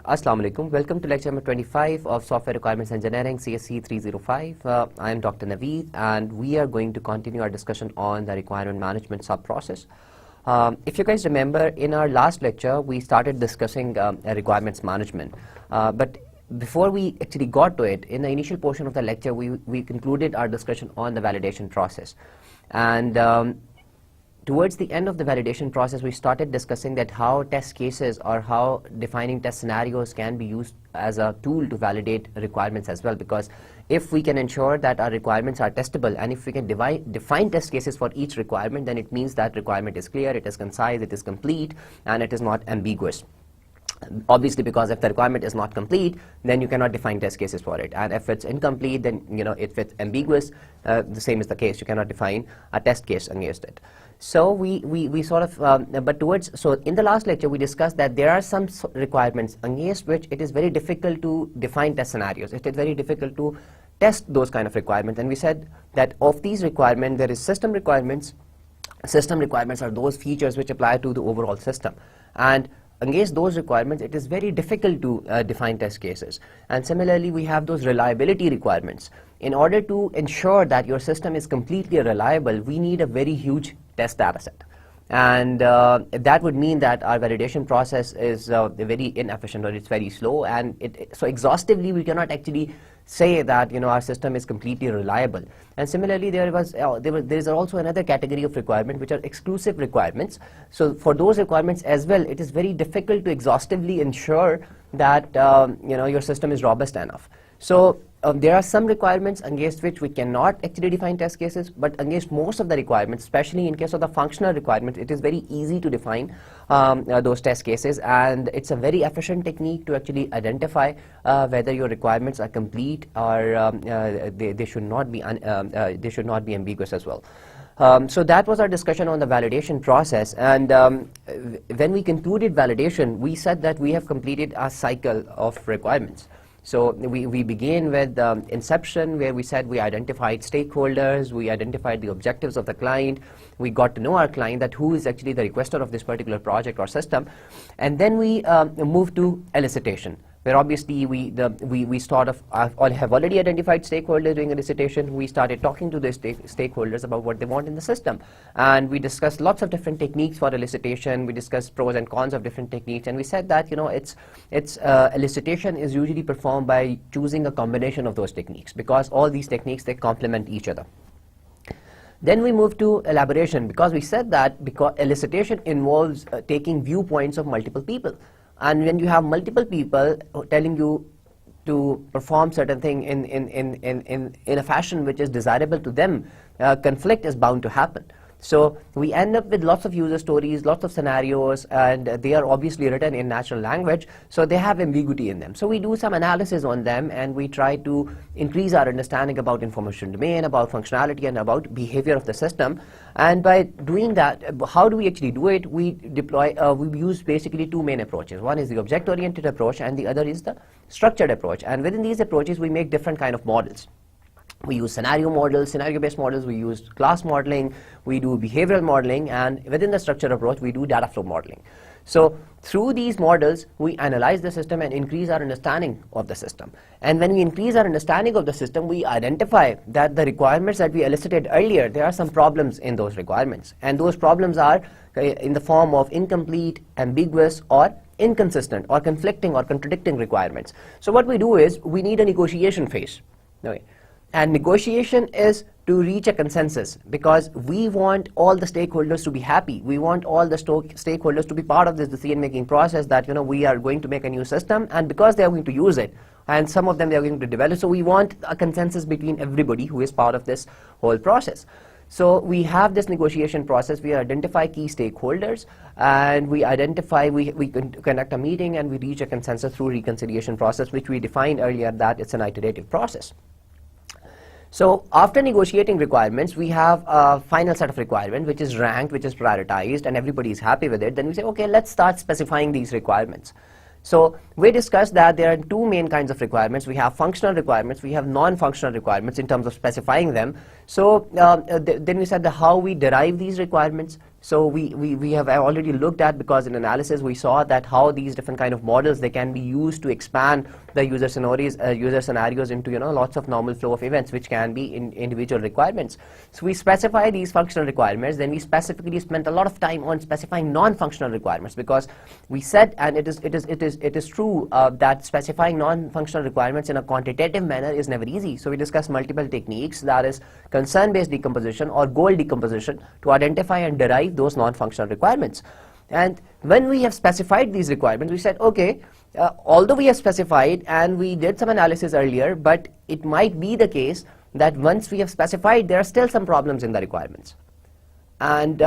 Assalamu alaikum. Welcome to lecture number 25 of Software Requirements Engineering, CSE305. I am Dr. Naveed, and we are going to continue our discussion on the requirement management sub-process. If you guys remember, in our last lecture, we started discussing requirements management. But before we actually got to it, in the initial portion of the lecture, we concluded our discussion on the validation process. And towards the end of the validation process, we started discussing that how test cases or how defining test scenarios can be used as a tool to validate requirements as well, because if we can ensure that our requirements are testable and if we can define test cases for each requirement, then it means that requirement is clear, it is concise, it is complete, and it is not ambiguous. Obviously, because if the requirement is not complete, then you cannot define test cases for it. And if it's incomplete, then if it's ambiguous, the same is the case. You cannot define a test case against it. So we sort of, so in the last lecture, we discussed that there are some requirements against which it is very difficult to define test scenarios. It is very difficult to test those kind of requirements. And we said that of these requirements, there is system requirements. System requirements are those features which apply to the overall system. And against those requirements, it is very difficult to define test cases. And similarly, we have those reliability requirements. In order to ensure that your system is completely reliable, we need a very huge test data set. And that would mean that our validation process is very inefficient, or it's very slow. And so exhaustively, we cannot actually say that our system is completely reliable. And similarly, there is also another category of requirement which are exclusive requirements. So for those requirements as well, it is very difficult to exhaustively ensure that your system is robust enough. So there are some requirements against which we cannot actually define test cases, but against most of the requirements, especially in case of the functional requirements, it is very easy to define those test cases, and it's a very efficient technique to actually identify whether your requirements are complete or they should not be ambiguous as well. So that was our discussion on the validation process, and when we concluded validation, we said that we have completed a cycle of requirements. So we began with inception, where we said we identified stakeholders, we identified the objectives of the client, we got to know our client, that who is actually the requester of this particular project or system, and then we moved to elicitation, where obviously we sort of have already identified stakeholders during elicitation. We started talking to the stakeholders about what they want in the system, and we discussed lots of different techniques for elicitation. We discussed pros and cons of different techniques, and we said that elicitation is usually performed by choosing a combination of those techniques, because all these techniques, they complement each other. Then we moved to elaboration, because we said that because elicitation involves taking viewpoints of multiple people. And when you have multiple people telling you to perform certain thing in a fashion which is desirable to them, conflict is bound to happen. So we end up with lots of user stories, lots of scenarios, and they are obviously written in natural language, so they have ambiguity in them. So we do some analysis on them, and we try to increase our understanding about information domain, about functionality, and about behavior of the system. And by doing that, how do we actually do it? We use basically two main approaches. One is the object-oriented approach, and the other is the structured approach. And within these approaches, we make different kind of models. We use scenario models, scenario-based models, we use class modeling, we do behavioral modeling, and within the structured approach, we do data flow modeling. So through these models, we analyze the system and increase our understanding of the system. And when we increase our understanding of the system, we identify that the requirements that we elicited earlier, there are some problems in those requirements. And those problems are in the form of incomplete, ambiguous, or inconsistent, or conflicting or contradicting requirements. So what we do is, we need a negotiation phase. Okay. And negotiation is to reach a consensus, because we want all the stakeholders to be happy. We want all the stakeholders to be part of this decision-making process, that we are going to make a new system, and because they are going to use it, and some of them they are going to develop. So we want a consensus between everybody who is part of this whole process. So we have this negotiation process. We identify key stakeholders, and we conduct a meeting, and we reach a consensus through reconciliation process, which we defined earlier that it's an iterative process. So after negotiating requirements, we have a final set of requirements, which is ranked, which is prioritized, and everybody is happy with it. Then we say, okay, let's start specifying these requirements. So we discussed that there are two main kinds of requirements. We have functional requirements, we have non-functional requirements in terms of specifying them. So then we said how we derive these requirements. So we have already looked at, because in analysis we saw that how these different kind of models, they can be used to expand the user scenarios into lots of normal flow of events, which can be in individual requirements. So we specify these functional requirements, then we specifically spent a lot of time on specifying non-functional requirements, because we said, and it is true, that specifying non-functional requirements in a quantitative manner is never easy. So we discussed multiple techniques, that is concern-based decomposition or goal decomposition, to identify and derive those non-functional requirements. And when we have specified these requirements, we said, okay, although we have specified and we did some analysis earlier, but it might be the case that once we have specified, there are still some problems in the requirements. And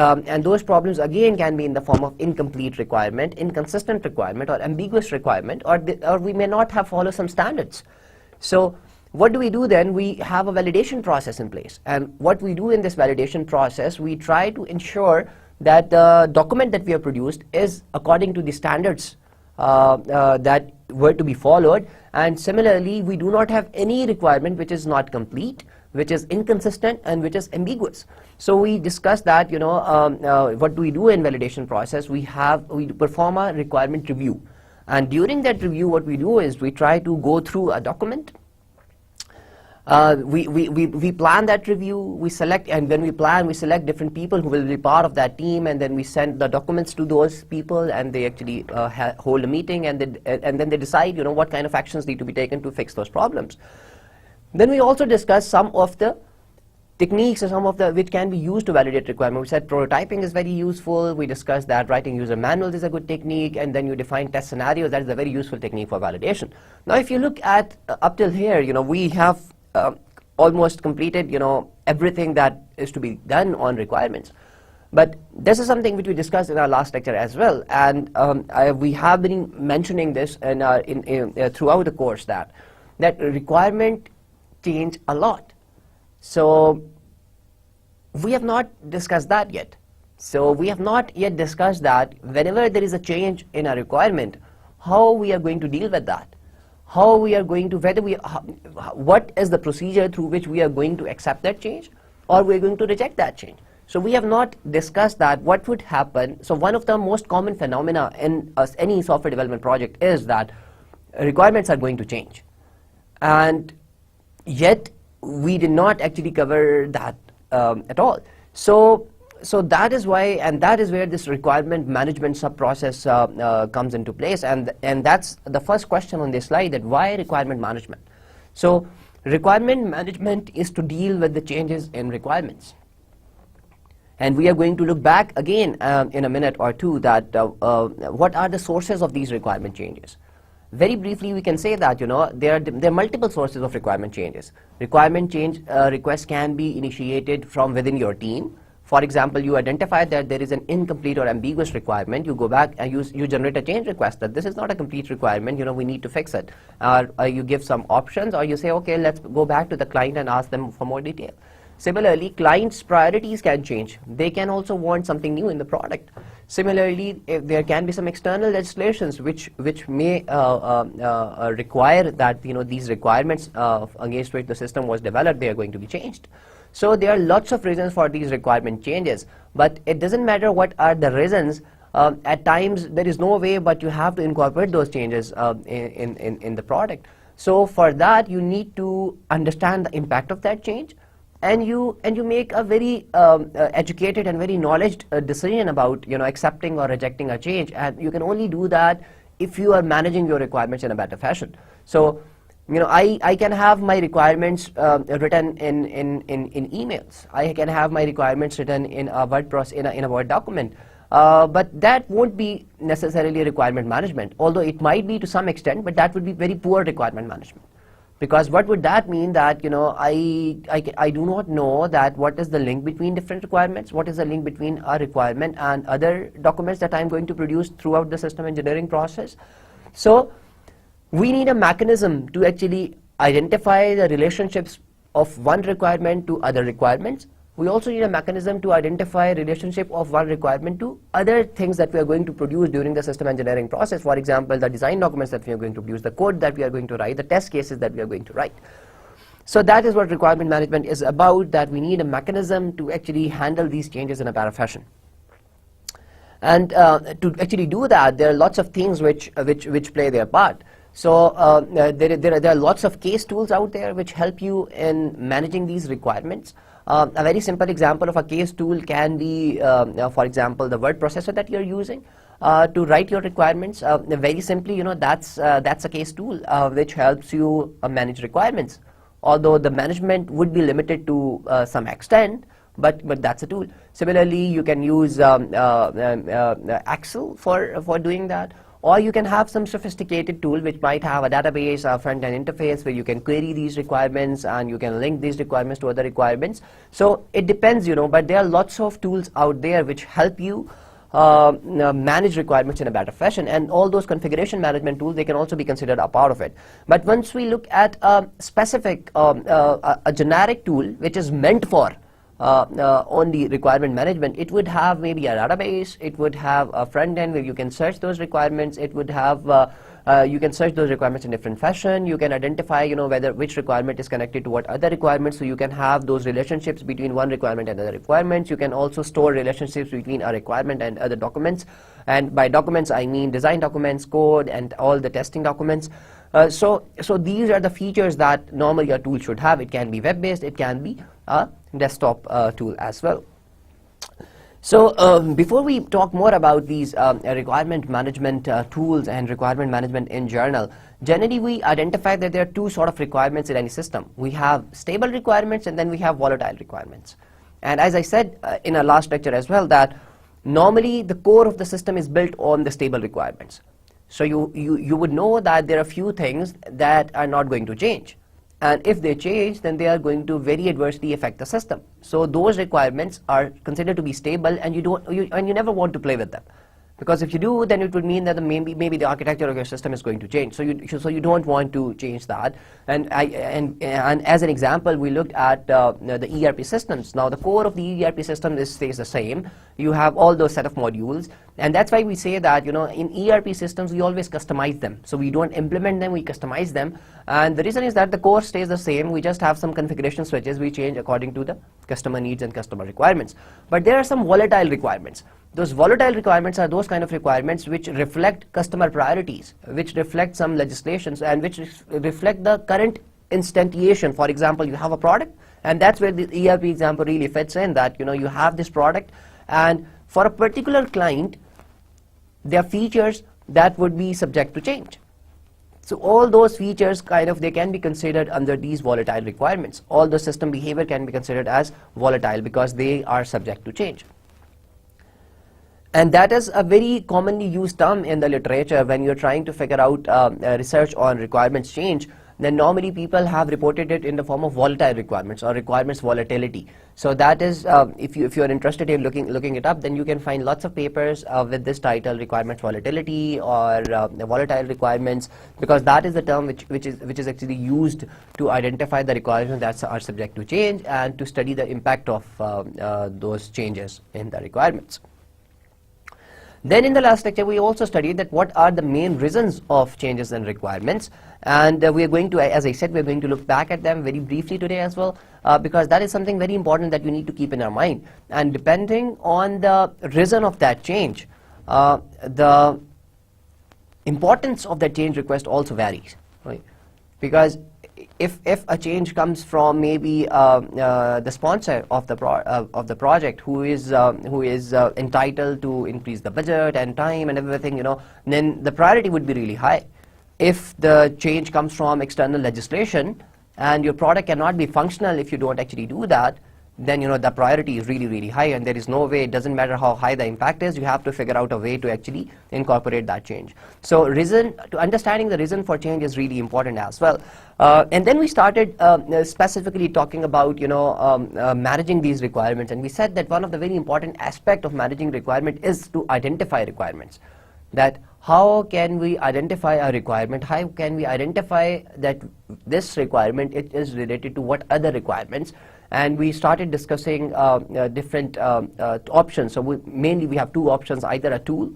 those problems again can be in the form of incomplete requirement, inconsistent requirement, or ambiguous requirement, or we may not have followed some standards. So what do we do then? We have a validation process in place. And what we do in this validation process, we try to ensure that the document that we have produced is according to the standards that were to be followed. And similarly, we do not have any requirement which is not complete, which is inconsistent, and which is ambiguous. So we discussed that, what do we do in validation process? We perform a requirement review. And during that review, what we do is we try to go through a document. We plan that review, we select, and when we plan, we select different people who will be part of that team, and then we send the documents to those people, and they actually hold a meeting, and then they decide, what kind of actions need to be taken to fix those problems. Then we also discuss some of the techniques, or some of the which can be used to validate requirements. We said prototyping is very useful. We discussed that writing user manuals is a good technique, and then you define test scenarios. That is a very useful technique for validation. Now, if you look at up till here, we have almost completed, everything that is to be done on requirements. But this is something which we discussed in our last lecture as well, and we have been mentioning this throughout the course that requirement change a lot. So we have not discussed that yet. So we have not yet discussed that whenever there is a change in a requirement, how we are going to deal with that. How we are going to, what is the procedure through which we are going to accept that change, or we are going to reject that change. So we have not discussed that, what would happen. So one of the most common phenomena in any software development project is that requirements are going to change. And yet we did not actually cover that at all. So that is why, and that is where this requirement management sub-process comes into place, and that's the first question on this slide, that why requirement management? So requirement management is to deal with the changes in requirements. And we are going to look back again in a minute or two that what are the sources of these requirement changes. Very briefly, we can say that there are multiple sources of requirement changes. Requirement change requests can be initiated from within your team. For example, you identify that there is an incomplete or ambiguous requirement. You go back and you generate a change request that this is not a complete requirement. We need to fix it. You give some options, or you say, okay, let's go back to the client and ask them for more detail. Similarly, clients' priorities can change. They can also want something new in the product. Similarly, if there can be some external legislations which may require that these requirements against which the system was developed, they are going to be changed. So there are lots of reasons for these requirement changes, but it doesn't matter what are the reasons. At times there is no way, but you have to incorporate those changes in the product. So for that, you need to understand the impact of that change, and you make a very educated and very knowledge decision about accepting or rejecting a change. And you can only do that if you are managing your requirements in a better fashion. So I can have my requirements written in emails. I can have my requirements written in a Word in a Word document. But that won't be necessarily requirement management, although it might be to some extent, but that would be very poor requirement management. Because what would that mean? That I do not know that what is the link between different requirements, what is the link between a requirement and other documents that I'm going to produce throughout the system engineering process. So we need a mechanism to actually identify the relationships of one requirement to other requirements. We also need a mechanism to identify relationship of one requirement to other things that we are going to produce during the system engineering process. For example, the design documents that we are going to produce, the code that we are going to write, the test cases that we are going to write. So that is what requirement management is about, that we need a mechanism to actually handle these changes in a better fashion. And to actually do that, there are lots of things which play their part. So there are lots of case tools out there which help you in managing these requirements. A very simple example of a case tool can be, for example, the word processor that you're using to write your requirements. Very simply, that's a case tool which helps you manage requirements. Although the management would be limited to some extent, but that's a tool. Similarly, you can use Excel for doing that, or you can have some sophisticated tool which might have a database, a front-end interface where you can query these requirements and you can link these requirements to other requirements. So it depends, but there are lots of tools out there which help you manage requirements in a better fashion, and all those configuration management tools, they can also be considered a part of it. But once we look at a specific, a generic tool which is meant for only requirement management, it would have maybe a database, it would have a front end where you can search those requirements, it would have you can search those requirements in different fashion, you can identify which requirement is connected to what other requirements, so you can have those relationships between one requirement and other requirements. You can also store relationships between a requirement and other documents, and by documents I mean design documents, code, and all the testing documents. So these are the features that normally a tool should have. It can be web-based, it can be a desktop tool as well. So before we talk more about these requirement management tools and requirement management in general, generally we identify that there are two sort of requirements in any system. We have stable requirements and then we have volatile requirements. And as I said in our last lecture as well, that normally the core of the system is built on the stable requirements. So you would know that there are few things that are not going to change. And if they change, then they are going to very adversely affect the system. So those requirements are considered to be stable, and you never want to play with them, because if you do, then it would mean that maybe the architecture of your system is going to change. So you don't want to change that. And as an example, we looked at the ERP systems. Now the core of the ERP system stays the same. You have all those set of modules, and that's why we say that in ERP systems we always customize them. So we don't implement them, we customize them. And the reason is that the core stays the same. We just have some configuration switches we change according to the customer needs and customer requirements. But there are some volatile requirements. Those volatile requirements are those kind of requirements which reflect customer priorities, which reflect some legislations, and which reflect the current instantiation. For example, you have a product, and that's where the ERP example really fits in, that you have this product, and for a particular client there are features that would be subject to change. So all those features they can be considered under these volatile requirements. All the system behavior can be considered as volatile because they are subject to change. And that is a very commonly used term in the literature when you're trying to figure out research on requirements change. Then normally people have reported it in the form of volatile requirements or requirements volatility. So that is, if you're interested in looking it up, then you can find lots of papers with this title, requirements volatility or volatile requirements, because that is the term which is actually used to identify the requirements that are subject to change and to study the impact of those changes in the requirements. Then in the last lecture, we also studied that what are the main reasons of changes in requirements, and we are going to, as I said, we are going to look back at them very briefly today as well, because that is something very important that we need to keep in our mind. And depending on the reason of that change, the importance of that change request also varies, right? Because if a change comes from maybe the sponsor of the project who is entitled to increase the budget and time and everything, then the priority would be really high. If the change comes from external legislation and your product cannot be functional if you don't actually do that, then the priority is really, really high, and there is no way, it doesn't matter how high the impact is, you have to figure out a way to actually incorporate that change. So understanding the reason for change is really important as well. And then we started specifically talking about managing these requirements, and we said that one of the very important aspect of managing requirement is to identify requirements. That how can we identify a requirement, how can we identify that this requirement it is related to what other requirements. And we started discussing different options. So mainly we have two options: either a tool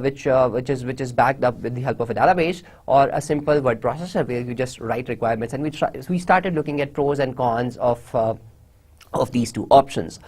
which is backed up with the help of a database, or a simple word processor where you just write requirements. And we started looking at pros and cons of these two options.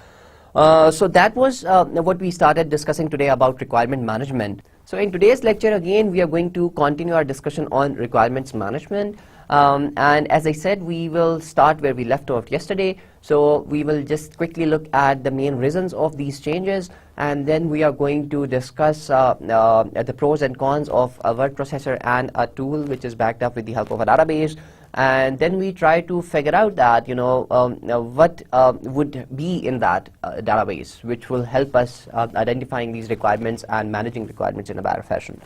So that was what we started discussing today about requirement management. So in today's lecture, again, we are going to continue our discussion on requirements management. And as I said, we will start where we left off yesterday. So we will just quickly look at the main reasons of these changes, and then we are going to discuss the pros and cons of a word processor and a tool which is backed up with the help of a database. And then we try to figure out that, what would be in that database, which will help us identifying these requirements and managing requirements in a better fashion.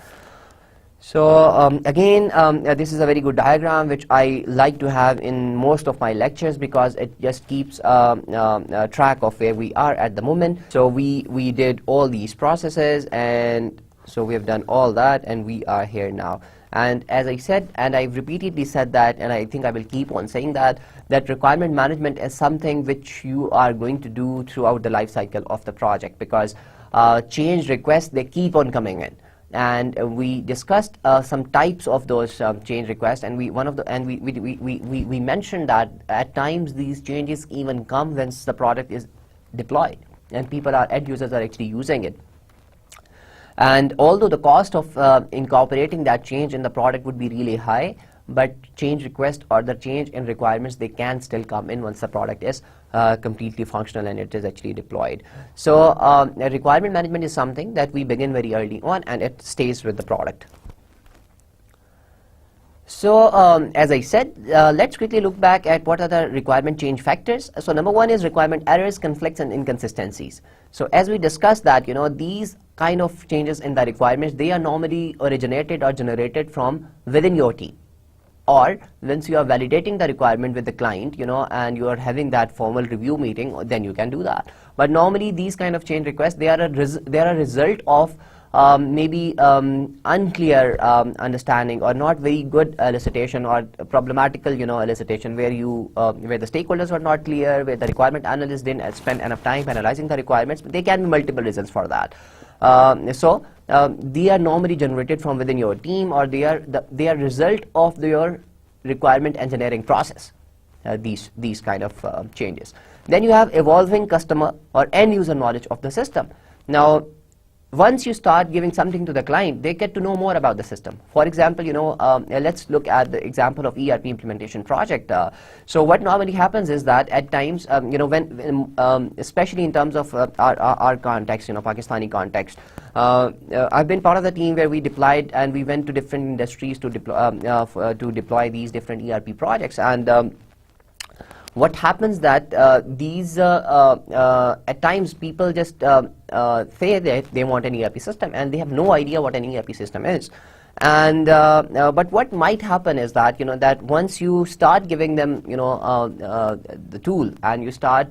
So again, this is a very good diagram which I like to have in most of my lectures because it just keeps track of where we are at the moment. So we did all these processes, and so we have done all that, and we are here now. And as I said, and I've repeatedly said that, and I think I will keep on saying that requirement management is something which you are going to do throughout the life cycle of the project, because change requests, they keep on coming in. And we discussed some types of those change requests, and we mentioned that at times these changes even come once the product is deployed and end users are actually using it. And although the cost of incorporating that change in the product would be really high, but change request or the change in requirements, they can still come in once the product is completely functional and it is actually deployed. So requirement management is something that we begin very early on, and it stays with the product. So as I said, let's quickly look back at what are the requirement change factors. So number one is requirement errors, conflicts, and inconsistencies. So as we discussed that, these kind of changes in the requirements, they are normally originated or generated from within your team. Or once you are validating the requirement with the client, and you are having that formal review meeting, then you can do that. But normally these kind of change requests, they are a result of maybe unclear understanding or not very good elicitation or problematical elicitation, where the stakeholders were not clear, where the requirement analyst didn't spend enough time analyzing the requirements. But there can be multiple reasons for that. So they are normally generated from within your team, or they are result of your requirement engineering process. These kind of changes. Then you have evolving customer or end user knowledge of the system. Now, once you start giving something to the client, they get to know more about the system. For example, let's look at the example of ERP implementation project. So what normally happens is that at times, when especially in terms of our context, Pakistani context, I've been part of the team where we deployed and we went to different industries to deploy these different ERP projects. And what happens that at times people just say that they want an ERP system and they have no idea what an ERP system is. And but what might happen is that that once you start giving them the tool and you start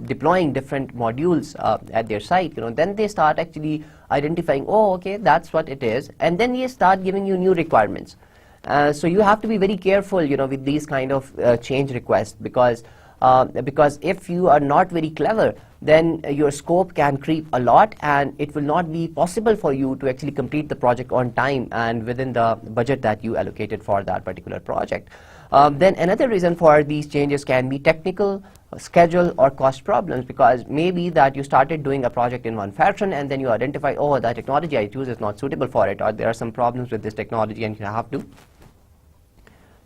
deploying different modules at their site, then they start actually identifying, oh, okay, that's what it is, and then they start giving you new requirements. So you have to be very careful, with these kind of change requests, because if you are not very clever, then your scope can creep a lot, and it will not be possible for you to actually complete the project on time and within the budget that you allocated for that particular project. Then another reason for these changes can be technical, schedule, or cost problems, because maybe that you started doing a project in one fashion and then you identify, oh, the technology I choose is not suitable for it, or there are some problems with this technology, and you have to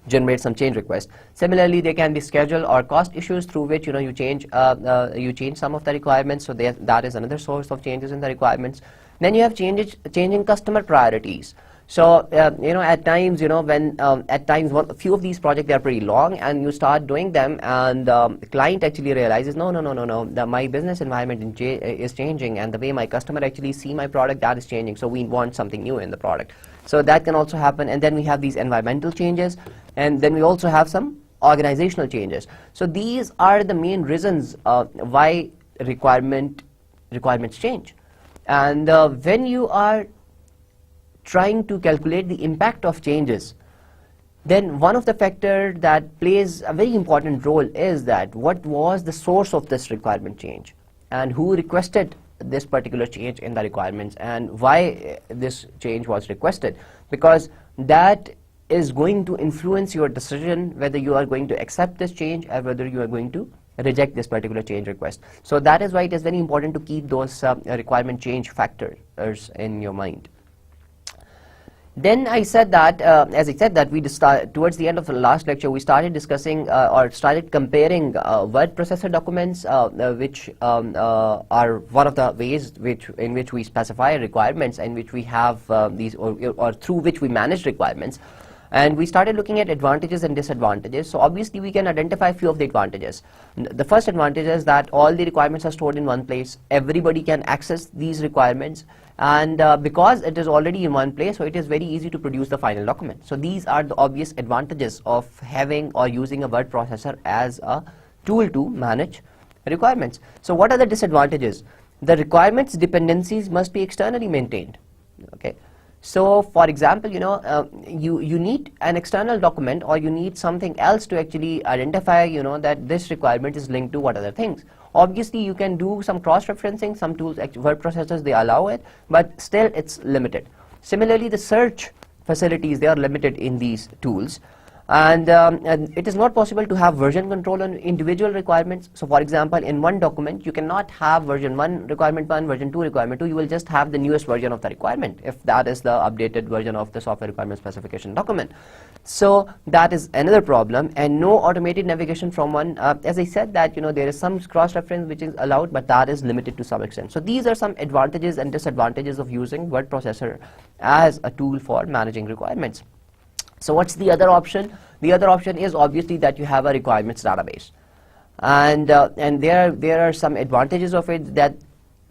generate some change requests. Similarly, there can be schedule or cost issues through which you change some of the requirements. So that is another source of changes in the requirements. Then you have changing customer priorities. So at times when at times a few of these projects, they are pretty long, and you start doing them, and the client actually realizes no, my business environment is changing, and the way my customer actually see my product, that is changing, so we want something new in the product. So that can also happen. And then we have these environmental changes, and then we also have some organizational changes. So these are the main reasons why requirements change. And when you are trying to calculate the impact of changes, then one of the factors that plays a very important role is that what was the source of this requirement change, and who requested this particular change in the requirements, and why this change was requested, because that is going to influence your decision whether you are going to accept this change or whether you are going to reject this particular change request. So that is why it is very important to keep those requirement change factors in your mind. Then I said that, as I said that towards the end of the last lecture, we started discussing or started comparing word processor documents, which are one of the ways in which we specify requirements and which we have these, or through which we manage requirements. And we started looking at advantages and disadvantages. So obviously we can identify a few of the advantages. The first advantage is that all the requirements are stored in one place. Everybody can access these requirements. And because it is already in one place, so it is very easy to produce the final document. So these are the obvious advantages of having or using a word processor as a tool to manage requirements. So what are the disadvantages? The requirements dependencies must be externally maintained. Okay. So for example, you need an external document, or you need something else to actually identify, that this requirement is linked to what other things. Obviously, you can do some cross-referencing. Some tools, word processors, they allow it, but still it's limited. Similarly, the search facilities, they are limited in these tools. And it is not possible to have version control on individual requirements. So for example, in one document, you cannot have version 1, requirement 1, version 2, requirement 2. You will just have the newest version of the requirement, if that is the updated version of the software requirement specification document. So that is another problem. And no automated navigation from one. As I said that, there is some cross-reference which is allowed, but that is limited to some extent. So these are some advantages and disadvantages of using word processor as a tool for managing requirements. So what's the other option? The other option is obviously that you have a requirements database, and there are some advantages of it, that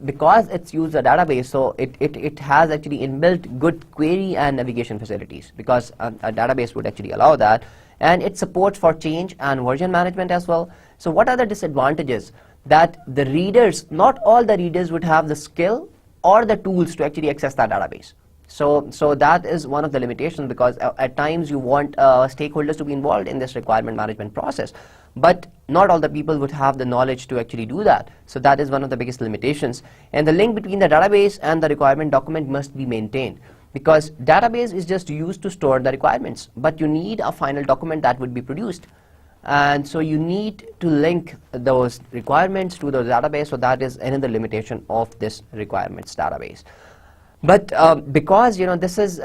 because it's used a database, so it has actually inbuilt good query and navigation facilities, because a database would actually allow that, and it supports for change and version management as well. So what are the disadvantages? That the readers, not all the readers would have the skill or the tools to actually access that database. So that is one of the limitations, because at times you want stakeholders to be involved in this requirement management process, but not all the people would have the knowledge to actually do that. So that is one of the biggest limitations. And the link between the database and the requirement document must be maintained, because database is just used to store the requirements, but you need a final document that would be produced. And so you need to link those requirements to the database. So that is another limitation of this requirements database. But because this is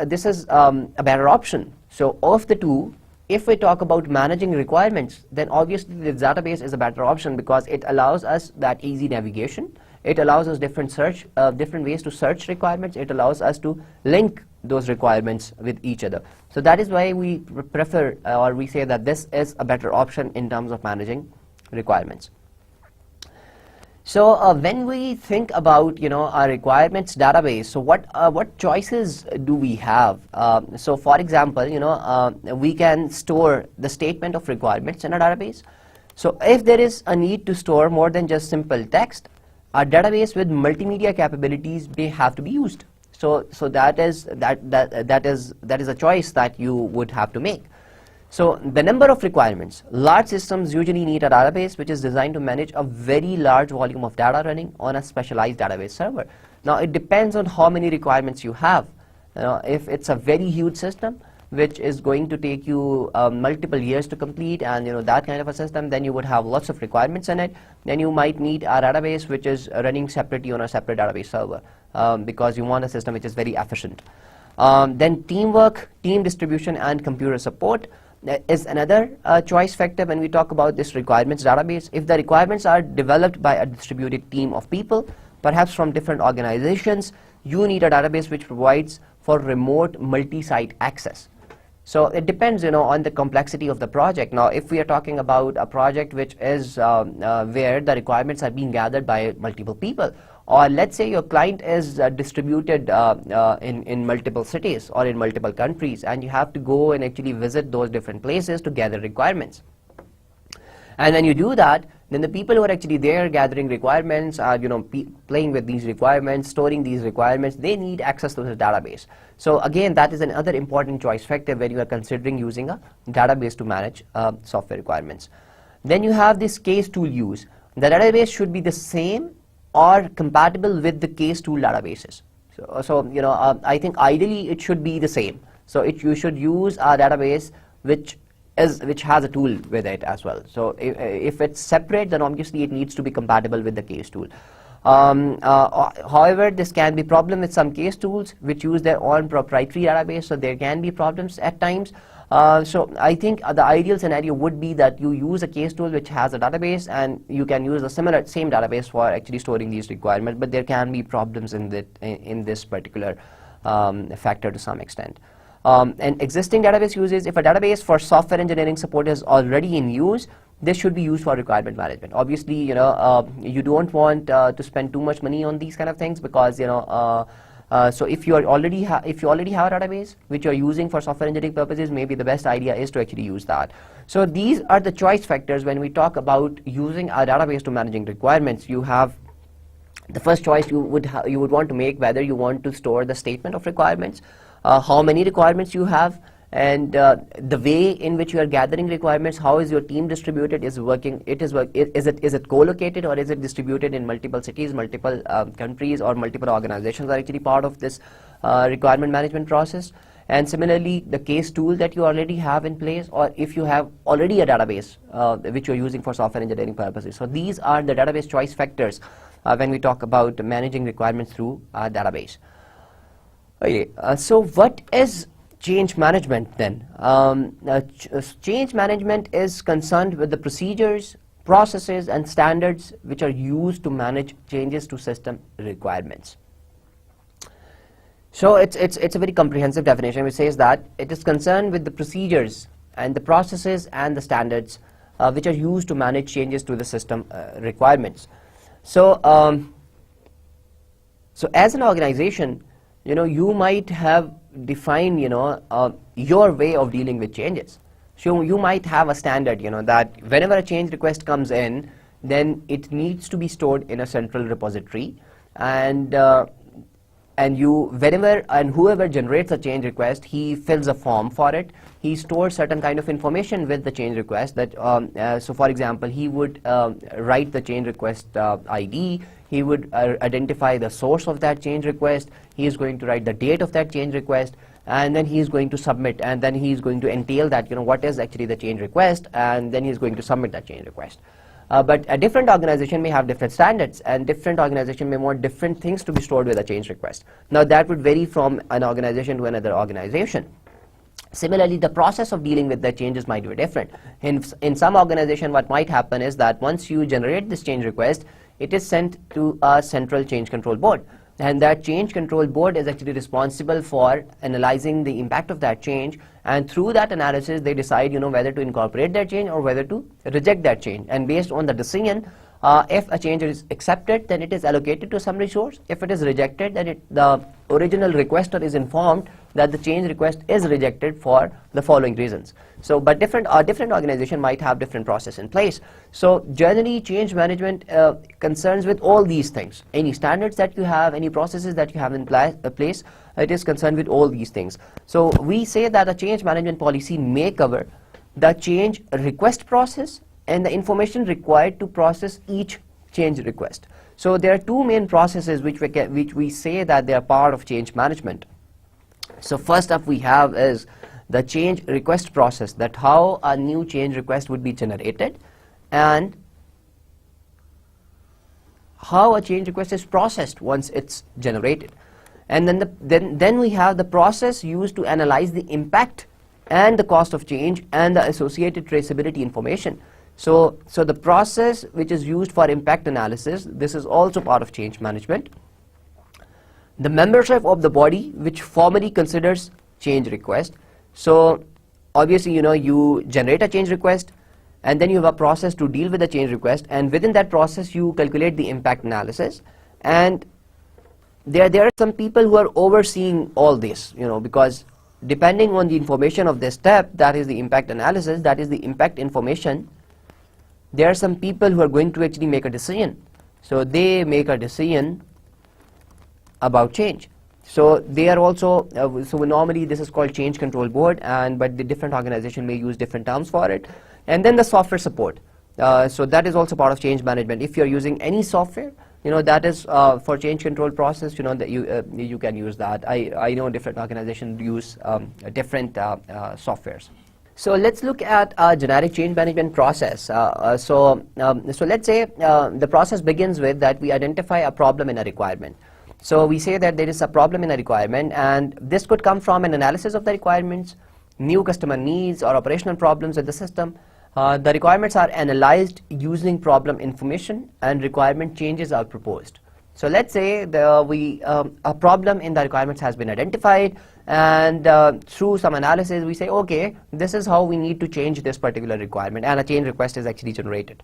a better option. So of the two, if we talk about managing requirements, then obviously the database is a better option, because it allows us that easy navigation. It allows us different ways to search requirements. It allows us to link those requirements with each other. So that is why we prefer, or we say that this is a better option in terms of managing requirements. So when we think about our requirements database, so what choices do we have? So for example, we can store the statement of requirements in a database. So if there is a need to store more than just simple text, a database with multimedia capabilities may have to be used. So that is a choice that you would have to make. So the number of requirements. Large systems usually need a database which is designed to manage a very large volume of data running on a specialized database server. Now it depends on how many requirements you have. If it's a very huge system which is going to take you multiple years to complete, and that kind of a system, then you would have lots of requirements in it. Then you might need a database which is running separately on a separate database server, because you want a system which is very efficient. Then teamwork, team distribution, and computer support is another choice factor when we talk about this requirements database. If the requirements are developed by a distributed team of people, perhaps from different organizations, you need a database which provides for remote multi-site access. So it depends, on the complexity of the project. Now, if we are talking about a project which is where the requirements are being gathered by multiple people, or let's say your client is distributed in multiple cities or in multiple countries, and you have to go and actually visit those different places to gather requirements. And when you do that, then the people who are actually there gathering requirements are, playing with these requirements, storing these requirements, they need access to the database. So again, that is another important choice factor when you are considering using a database to manage software requirements. Then you have this case tool use. The database should be the same or compatible with the case tool databases. So I think ideally it should be the same. So you should use a database which which has a tool with it as well. So if it's separate, then obviously it needs to be compatible with the case tool. However, this can be problem with some case tools which use their own proprietary database, so there can be problems at times. So I think the ideal scenario would be that you use a case tool which has a database, and you can use the same database for actually storing these requirements, but there can be problems in this particular factor to some extent. And existing database uses, if a database for software engineering support is already in use, this should be used for requirement management. Obviously, you don't want to spend too much money on these kind of things, because so if you already have a database which you are using for software engineering purposes, maybe the best idea is to actually use that. So these are the choice factors when we talk about using a database to managing requirements. You have the first choice you would want to make, whether you want to store the statement of requirements, how many requirements you have, and the way in which you are gathering requirements. How is your team distributed? Is it co-located, or is it distributed in multiple cities, multiple countries, or multiple organizations are actually part of this requirement management process? And similarly, the case tool that you already have in place, or if you have already a database which you're using for software engineering purposes. So these are the database choice factors when we talk about managing requirements through a database. Okay, so what is change management then? Change management is concerned with the procedures, processes, and standards which are used to manage changes to system requirements. So it's a very comprehensive definition which says that it is concerned with the procedures and the processes and the standards which are used to manage changes to the system requirements. So so as an organization, you might have defined your way of dealing with changes. So you might have a standard, that whenever a change request comes in, then it needs to be stored in a central repository, and whoever generates a change request, he fills a form for it. He stores certain kind of information with the change request. That so, for example, he would write the change request ID. He would identify the source of that change request. He is going to write the date of that change request, and then he is going to submit, and then he is going to entail that what is actually the change request, and then he is going to submit that change request. But a different organization may have different standards, and different organization may want different things to be stored with a change request. Now that would vary from an organization to another organization. Similarly, the process of dealing with the changes might be different. In some organization, what might happen is that once you generate this change request, it is sent to a central change control board, and that change control board is actually responsible for analyzing the impact of that change, and through that analysis they decide whether to incorporate that change or whether to reject that change. And based on the decision, if a change is accepted, then it is allocated to some resource. If it is rejected, then the original requester is informed that the change request is rejected for the following reasons. So, but different organization might have different process in place. So generally, change management concerns with all these things. Any standards that you have, any processes that you have in place, it is concerned with all these things. So we say that a change management policy may cover the change request process and the information required to process each change request. So there are two main processes which we say that they are part of change management. So first up we have is the change request process, that how a new change request would be generated and how a change request is processed once it's generated. And then we have the process used to analyze the impact and the cost of change and the associated traceability information. So the process which is used for impact analysis, this is also part of change management. The membership of the body which formally considers change request. So obviously you generate a change request, and then you have a process to deal with the change request, and within that process you calculate the impact analysis, and there are some people who are overseeing all this, because depending on the information of this step, that is the impact analysis, that is the impact information, there are some people who are going to actually make a decision. So they make a decision about change. So they are also, so normally this is called change control board, but the different organization may use different terms for it. And then the software support. So that is also part of change management. If you're using any software, that is for change control process, that you can use that. I know different organizations use different softwares. So let's look at a generic change management process. So let's say the process begins with that we identify a problem in a requirement. So we say that there is a problem in a requirement, and this could come from an analysis of the requirements, new customer needs, or operational problems in the system. The requirements are analyzed using problem information, and requirement changes are proposed. So let's say a problem in the requirements has been identified, and through some analysis we say, okay, this is how we need to change this particular requirement, and a change request is actually generated.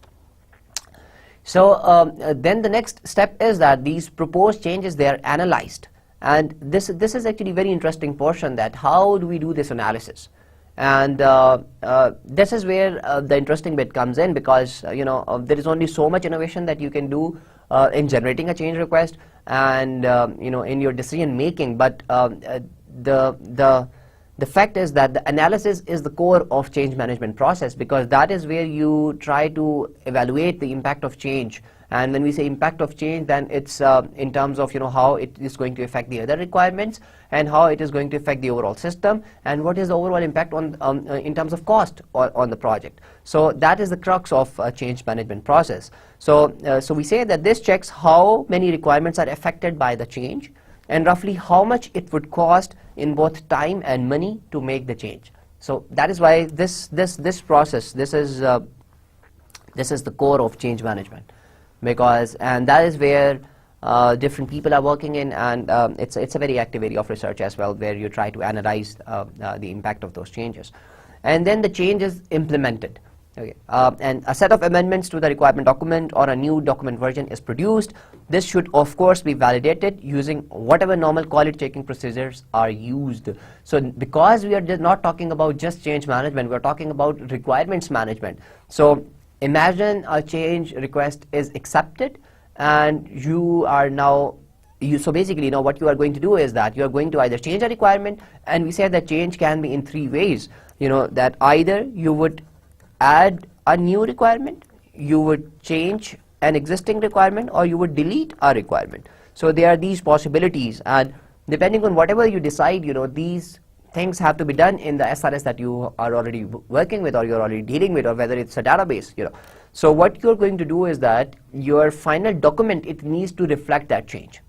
So then the next step is that these proposed changes, they are analyzed, and this is actually very interesting portion, that how do we do this analysis. And this is where the interesting bit comes in, because there is only so much innovation that you can do in generating a change request and in your decision making, but the fact is that the analysis is the core of change management process, because that is where you try to evaluate the impact of change. And when we say impact of change, then it's in terms of how it is going to affect the other requirements, and how it is going to affect the overall system, and what is the overall impact on in terms of cost on the project. So that is the crux of change management process. So we say that this checks how many requirements are affected by the change, and roughly how much it would cost in both time and money to make the change. So that is why this process, this is the core of change management, and that is where different people are working in, and it's a very active area of research as well, where you try to analyze the impact of those changes. And then the change is implemented. Okay. And a set of amendments to the requirement document or a new document version is produced. This should of course be validated using whatever normal quality checking procedures are used. So because we are just not talking about just change management, we are talking about requirements management. So imagine a change request is accepted, and you are now so basically what you are going to do is that you are going to either change a requirement, and we say that change can be in three ways. That either you would add a new requirement, you would change an existing requirement, or you would delete a requirement. So there are these possibilities, and depending on whatever you decide, these things have to be done in the SRS that you are already working with, or you're already dealing with, or whether it's a database. So what you're going to do is that your final document, it needs to reflect that change.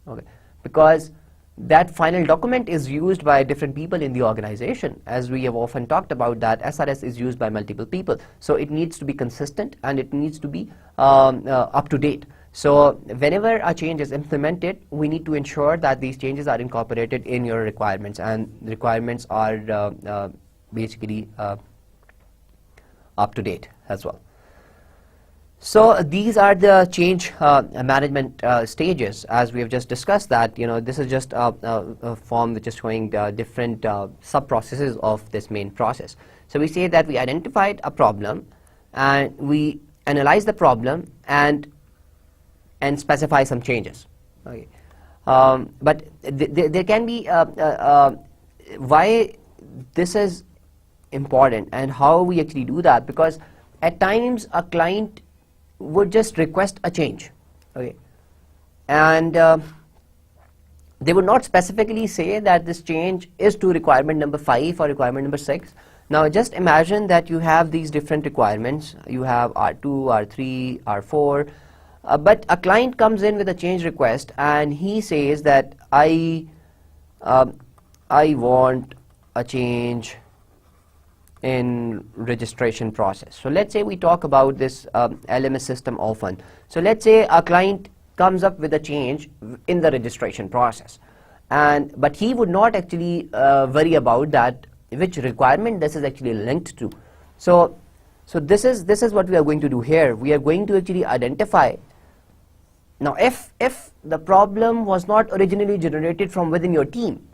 Okay, because that final document is used by different people in the organization. As we have often talked about, that SRS is used by multiple people. So it needs to be consistent, and it needs to be up to date. So whenever a change is implemented, we need to ensure that these changes are incorporated in your requirements, and requirements are basically up to date as well. So these are the change management stages, as we have just discussed. That this is just a form which is showing different sub-processes of this main process. So we say that we identified a problem, and we analyze the problem and specify some changes. Okay. But there can be why this is important and how we actually do that, because at times a client would just request a change, okay, and they would not specifically say that this change is to requirement number 5 or requirement number 6. Now just imagine that you have these different requirements. You have R2, R3, R4, but a client comes in with a change request, and he says that I want a change in registration process. So let's say we talk about this LMS system often. So let's say a client comes up with a change in the registration process, but he would not actually worry about that which requirement this is actually linked to. So this is what we are going to do here. We are going to actually identify. Now if the problem was not originally generated from within your team,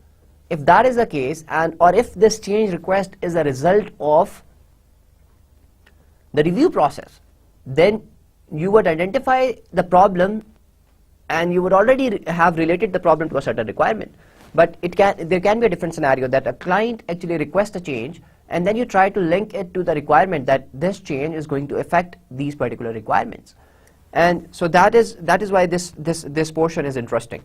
if that is the case, or if this change request is a result of the review process, then you would identify the problem, and you would already have related the problem to a certain requirement. But there can be a different scenario, that a client actually requests a change, and then you try to link it to the requirement that this change is going to affect these particular requirements. And so that is why this portion is interesting.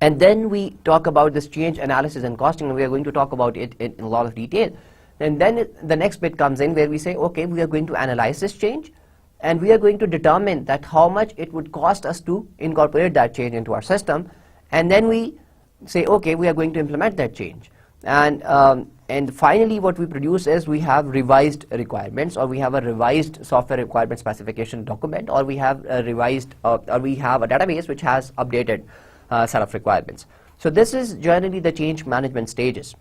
And then we talk about this change analysis and costing, and we are going to talk about it in a lot of detail. And then the next bit comes in where we say, okay, we are going to analyze this change, and we are going to determine that how much it would cost us to incorporate that change into our system, and then we say, okay, we are going to implement that change. And finally what we produce is we have revised requirements, or we have a revised software requirement specification document, or we have a revised or we have a database which has updated set of requirements. So this is generally the change management stages.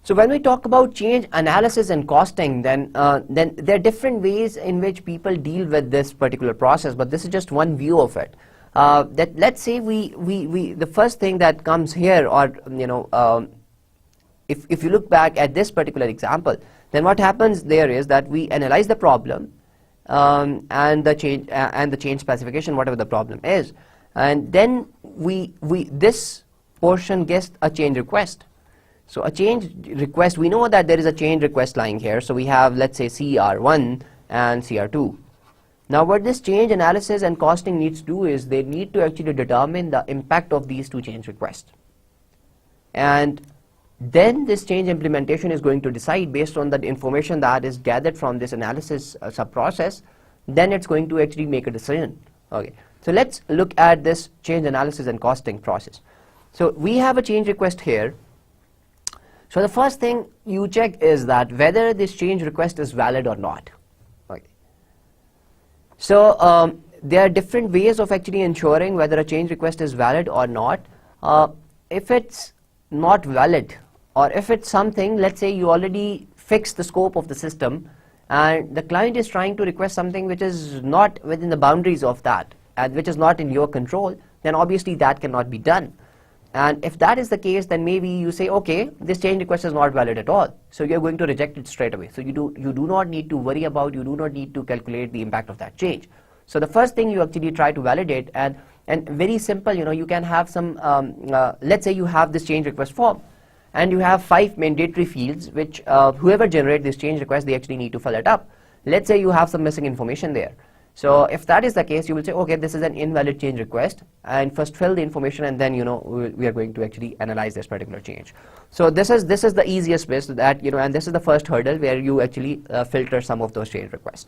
So when we talk about change analysis and costing, then there are different ways in which people deal with this particular process, but this is just one view of it. That let's say the first thing that comes here, or if you look back at this particular example, then what happens there is that we analyze the problem and the change specification, whatever the problem is, and then this portion gets a change request. So a change request, we know that there is a change request lying here. So we have, let's say, CR1 and CR2. Now what this change analysis and costing needs to do is they need to actually determine the impact of these two change requests. And then this change implementation is going to decide based on the information that is gathered from this analysis sub-process, then it's going to actually make a decision. Okay. So let's look at this change analysis and costing process. So we have a change request here. So the first thing you check is that whether this change request is valid or not. Okay. So there are different ways of actually ensuring whether a change request is valid or not. If it's not valid, or if it's something, let's say you already fixed the scope of the system and the client is trying to request something which is not within the boundaries of that and which is not in your control, then obviously that cannot be done. And if that is the case, then maybe you say, okay, this change request is not valid at all. So you're going to reject it straight away. So you do not need to worry about, you do not need to calculate the impact of that change. So the first thing you actually try to validate, and very simple, you can have some, let's say you have this change request form, and you have 5 mandatory fields which whoever generates this change request, they actually need to fill it up. Let's say you have some missing information there. So if that is the case, you will say, okay, this is an invalid change request, and first fill the information, and then we are going to actually analyze this particular change. So this is the easiest way, so that and this is the first hurdle where you actually filter some of those change requests.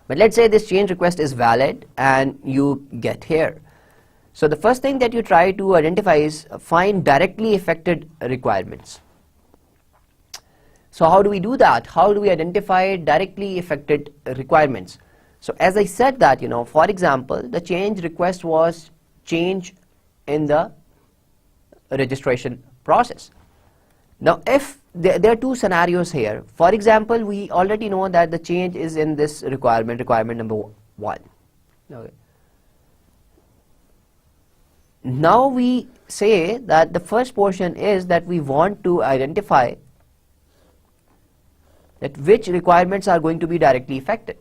But let's say this change request is valid and you get here. So the first thing that you try to identify is find directly affected requirements. So how do we do that? How do we identify directly affected requirements? So as I said that, for example, the change request was change in the registration process. Now if there are two scenarios here. For example, we already know that the change is in this requirement number 1. Okay. Now we say that the first portion is that we want to identify that which requirements are going to be directly affected.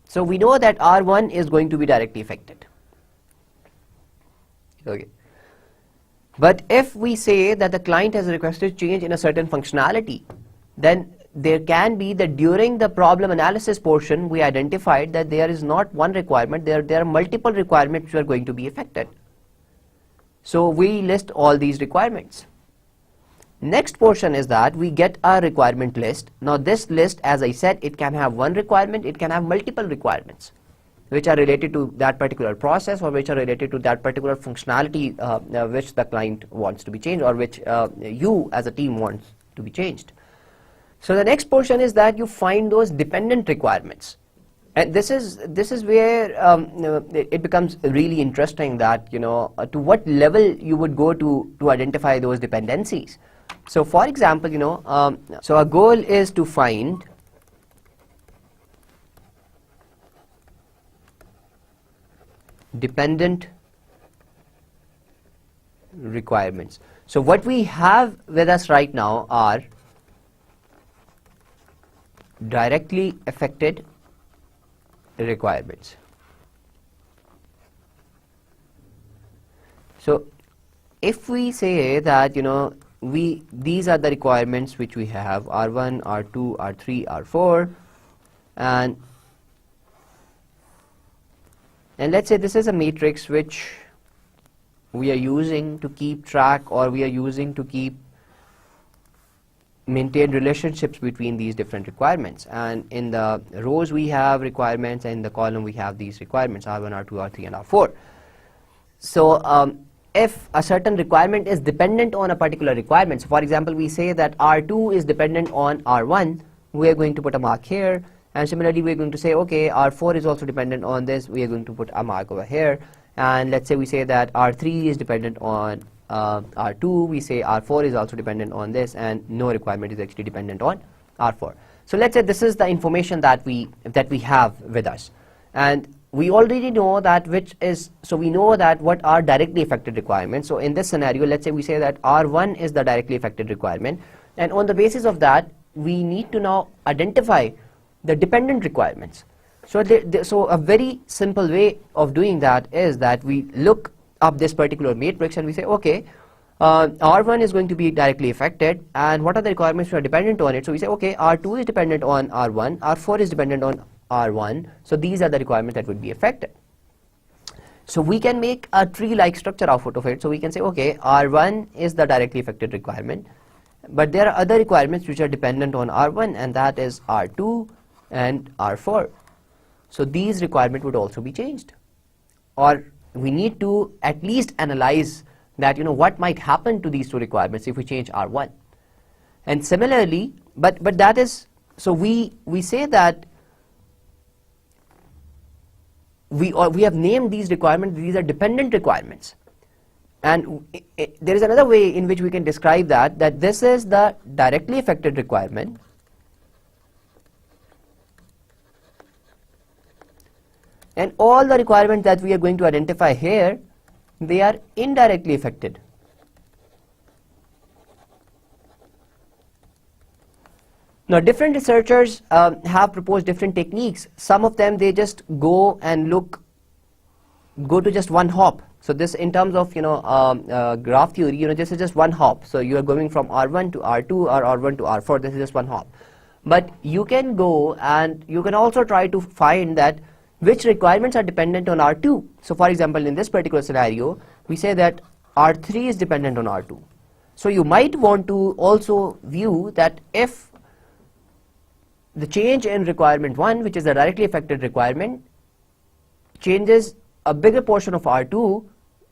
So we know that R1 is going to be directly affected. Okay. But if we say that the client has requested change in a certain functionality, then there can be that during the problem analysis portion, we identified that there is not one requirement, there are multiple requirements which are going to be affected. So we list all these requirements. Next portion is that we get a requirement list. Now this list, as I said, it can have one requirement, it can have multiple requirements which are related to that particular process, or which are related to that particular functionality which the client wants to be changed, or which you as a team wants to be changed. So the next portion is that you find those dependent requirements. And this is where it becomes really interesting that to what level you would go to identify those dependencies. So for example, so our goal is to find dependent requirements. So what we have with us right now are directly affected requirements. So if we say that these are the requirements which we have, R1, R2, R3, R4, and let's say this is a matrix which we are using to keep track, or we are using to maintain relationships between these different requirements. And in the rows we have requirements, and in the column we have these requirements, R1, R2, R3, and R4. So if a certain requirement is dependent on a particular requirement, so for example we say that R2 is dependent on R1, we are going to put a mark here, and similarly we are going to say, okay, R4 is also dependent on this, we are going to put a mark over here. And let's say we say that R3 is dependent on R2, we say R4 is also dependent on this, and no requirement is actually dependent on R4. So let's say this is the information that we have with us, and we already know that we know that what are directly affected requirements. So in this scenario, let's say we say that R1 is the directly affected requirement, and on the basis of that we need to now identify the dependent requirements. So so a very simple way of doing that is that we look up this particular matrix and we say, okay, R1 is going to be directly affected, and what are the requirements which are dependent on it? So we say, okay, R2 is dependent on R1, R4 is dependent on R1, so these are the requirements that would be affected. So we can make a tree-like structure out of it. So we can say, okay, R1 is the directly affected requirement, but there are other requirements which are dependent on R1, and that is R2 and R4. So these requirements would also be changed, or we need to at least analyze that, what might happen to these two requirements if we change R1. And similarly, but that is, so we say that we have named these requirements, these are dependent requirements. And there is another way in which we can describe that this is the directly affected requirement, and all the requirements that we are going to identify here, they are indirectly affected. Now different researchers have proposed different techniques. Some of them, they just go to just one hop. So this, in terms of graph theory, this is just one hop. So you are going from R1 to R2 or R1 to R4. This is just one hop. But you can go and you can also try to find that which requirements are dependent on R2. So for example, in this particular scenario, we say that R3 is dependent on R2. So you might want to also view that if the change in requirement 1, which is the directly affected requirement, changes a bigger portion of R2,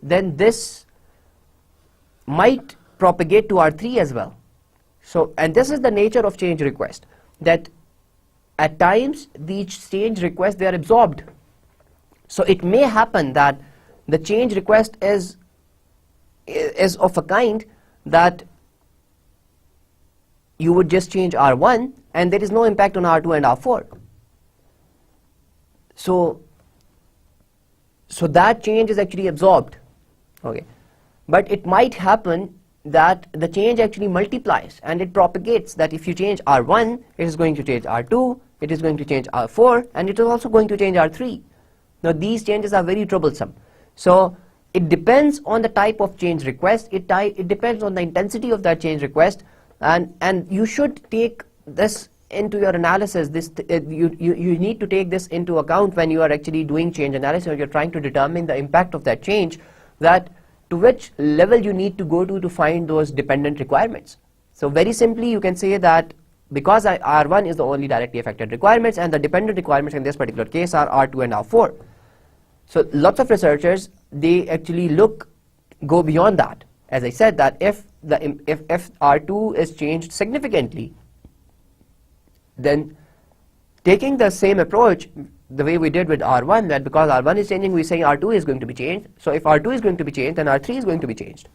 then this might propagate to R3 as well. So, and this is the nature of change request, that at times these change requests, they are absorbed. So it may happen that the change request is of a kind that you would just change R1 and there is no impact on R2 and R4. So that change is actually absorbed. Okay, but it might happen that the change actually multiplies and it propagates, that if you change R1, it is going to change R2, it is going to change R4, and it is also going to change R3. Now these changes are very troublesome. So it depends on the type of change request, it depends on the intensity of that change request, and you should take this into your analysis. You need to take this into account when you are actually doing change analysis, or you're trying to determine the impact of that change, that to which level you need to go to find those dependent requirements. So very simply you can say that because R1 is the only directly affected requirements, and the dependent requirements in this particular case are R2 and R4. So lots of researchers, they actually go beyond that. As I said, that if R2 is changed significantly, then taking the same approach the way we did with R1, that because R1 is changing, we say R2 is going to be changed. So if R2 is going to be changed, then R3 is going to be changed.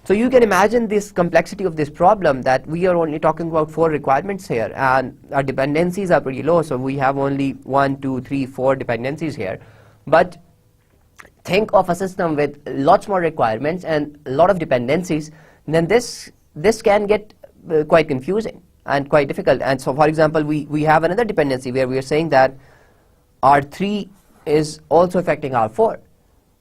So you can imagine this complexity of this problem, that we are only talking about 4 requirements here, and our dependencies are pretty low. So we have only 1, 2, 3, 4 dependencies here. But think of a system with lots more requirements and a lot of dependencies, then this can get quite confusing and quite difficult. And so for example, we have another dependency where we are saying that R3 is also affecting R4.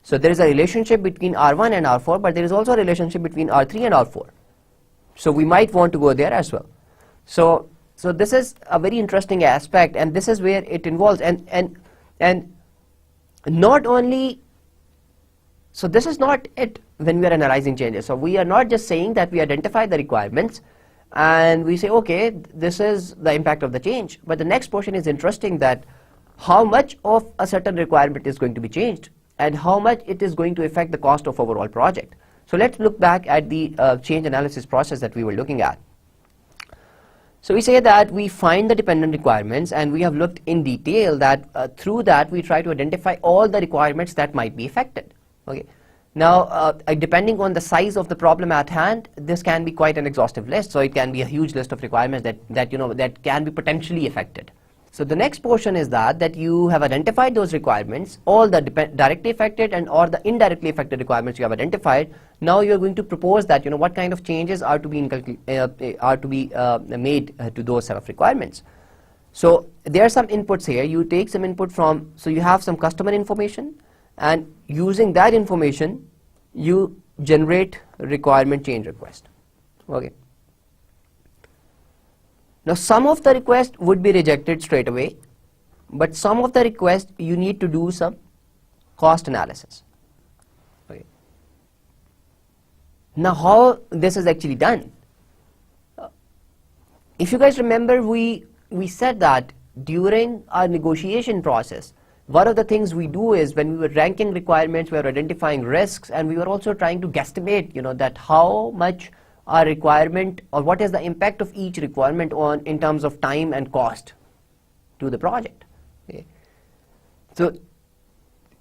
So there is a relationship between R1 and R4, but there is also a relationship between R3 and R4. So we might want to go there as well. So this is a very interesting aspect, and this is where it involves, and not only So this is not it when we are analyzing changes. So we are not just saying that we identify the requirements and we say, okay, this is the impact of the change. But the next portion is interesting, that how much of a certain requirement is going to be changed and how much it is going to affect the cost of overall project. So let's look back at the change analysis process that we were looking at. So we say that we find the dependent requirements, and we have looked in detail that through that we try to identify all the requirements that might be affected. Okay. Now, depending on the size of the problem at hand, this can be quite an exhaustive list. So it can be a huge list of requirements that can be potentially affected. So the next portion is that you have identified those requirements, all the directly affected and or the indirectly affected requirements you have identified. Now you are going to propose that what kind of changes are to be made to those set of requirements. So there are some inputs here. You take some input from, so you have some customer information, and using that information you generate requirement change request. Okay. Now some of the requests would be rejected straight away, but some of the requests you need to do some cost analysis. Okay. Now how this is actually done? If you guys remember, we said that during our negotiation process, one of the things we do is when we were ranking requirements, we were identifying risks, and we were also trying to guesstimate that how much our requirement, or what is the impact of each requirement on in terms of time and cost to the project. Okay. So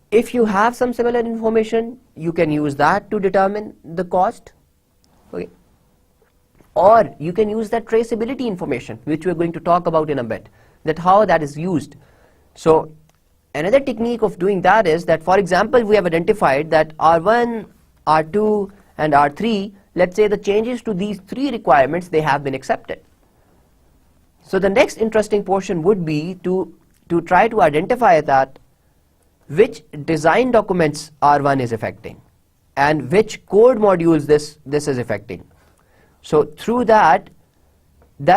if you have some similar information, you can use that to determine the cost. Okay. Or you can use that traceability information, which we're going to talk about in a bit, that how that is used. So another technique of doing that is that, for example, we have identified that R1, R2 and R3, let's say the changes to these three requirements, they have been accepted. So the next interesting portion would be to try to identify that which design documents R1 is affecting and which code modules this is affecting. So through that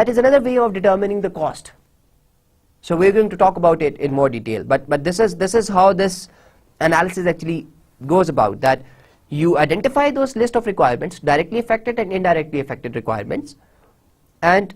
is another way of determining the cost. So we're going to talk about it in more detail, but this is how this analysis actually goes about, that you identify those list of requirements, directly affected and indirectly affected requirements, and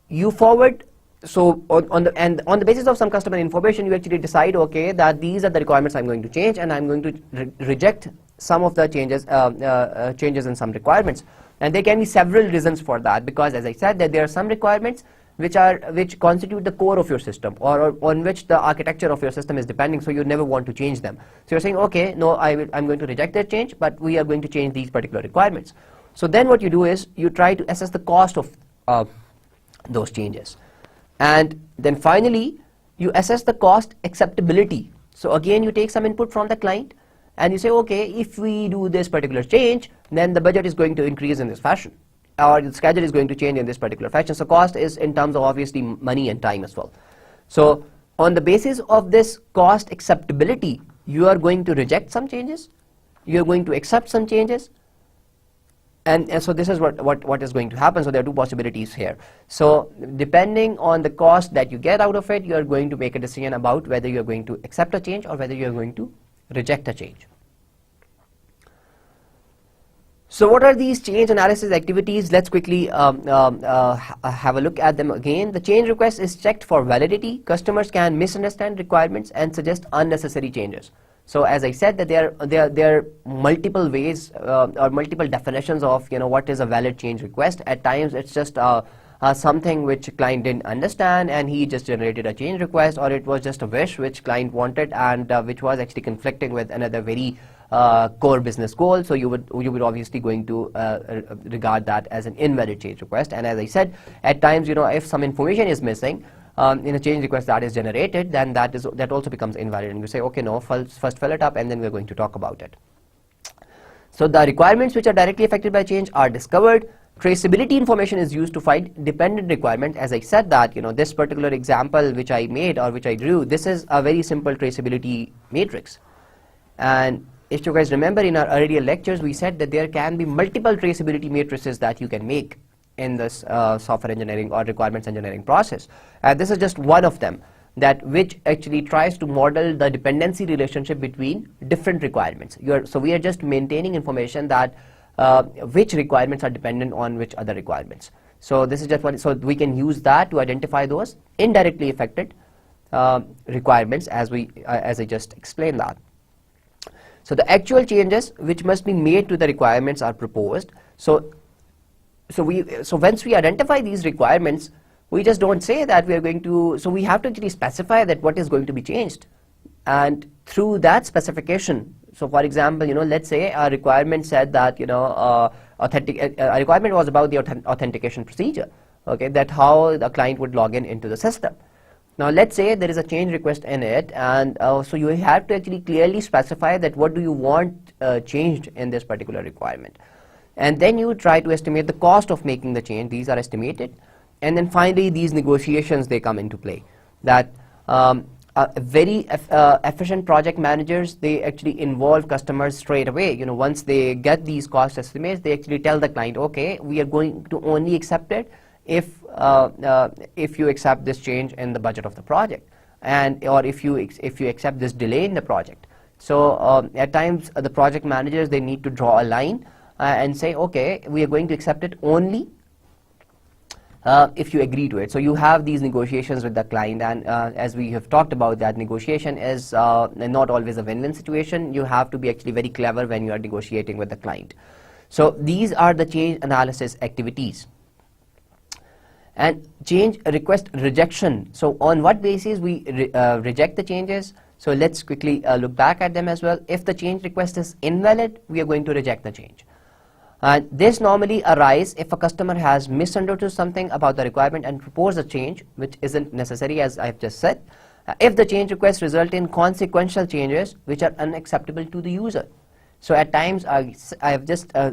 you forward. So on the basis of some customer information, you actually decide, okay, that these are the requirements I'm going to change, and I'm going to reject some of the changes in some requirements. And there can be several reasons for that, because as I said, that there are some requirements which constitute the core of your system, or on which the architecture of your system is depending, so you never want to change them. So you're saying, okay, no, I'm going to reject that change, but we are going to change these particular requirements. So then what you do is you try to assess the cost of those changes, and then finally you assess the cost acceptability. So again, you take some input from the client and you say, okay, if we do this particular change, then the budget is going to increase in this fashion, or the schedule is going to change in this particular fashion. So cost is in terms of obviously money and time as well. So on the basis of this cost acceptability, you are going to reject some changes, you are going to accept some changes, and so this is what is going to happen. So there are two possibilities here. So depending on the cost that you get out of it, you are going to make a decision about whether you are going to accept a change or whether you are going to reject a change. So what are these change analysis activities? Let's quickly have a look at them again. The change request is checked for validity. Customers can misunderstand requirements and suggest unnecessary changes. So as I said, that there are multiple ways or multiple definitions of what is a valid change request. At times it's just something which client didn't understand and he just generated a change request, or it was just a wish which client wanted and which was actually conflicting with another very core business goal. So you would obviously going to regard that as an invalid change request. And as I said, at times if some information is missing in a change request that is generated, then that also becomes invalid, and you say, okay, no, first fill it up and then we're going to talk about it. So the requirements which are directly affected by change are discovered. Traceability information is used to find dependent requirement. As I said that this particular example which I made or which I drew, this is a very simple traceability matrix. And if you guys remember, in our earlier lectures we said that there can be multiple traceability matrices that you can make in this software engineering or requirements engineering process, and this is just one of them. that which actually tries to model the dependency relationship between different requirements. So we are just maintaining information that which requirements are dependent on which other requirements. So this is just one, so we can use that to identify those indirectly affected requirements as I just explained that. So the actual changes which must be made to the requirements are proposed. So once we identify these requirements, we just don't say that we are going to, so we have to actually specify that what is going to be changed. And through that specification, so for example, let's say a requirement said that, a requirement was about the authentication procedure, okay, that how the client would log into the system. Now let's say there is a change request in it, and so you have to actually clearly specify that what do you want changed in this particular requirement. And then you try to estimate the cost of making the change. These are estimated. And then finally, these negotiations, they come into play. That very efficient project managers, they actually involve customers straight away. Once they get these cost estimates, they actually tell the client, okay, we are going to only accept it if you accept this change in the budget of the project, and or if you accept this delay in the project. So at times, the project managers, they need to draw a line and say, okay, we are going to accept it only if you agree to it. So you have these negotiations with the client, and as we have talked about, that negotiation is not always a win-win situation. You have to be actually very clever when you are negotiating with the client. So these are the change analysis activities. And change request rejection. So on what basis we reject the changes? So let's quickly look back at them as well. If the change request is invalid, we are going to reject the change. This normally arises if a customer has misunderstood something about the requirement and proposed a change which isn't necessary, as I have just said. If the change request result in consequential changes which are unacceptable to the user. So at times,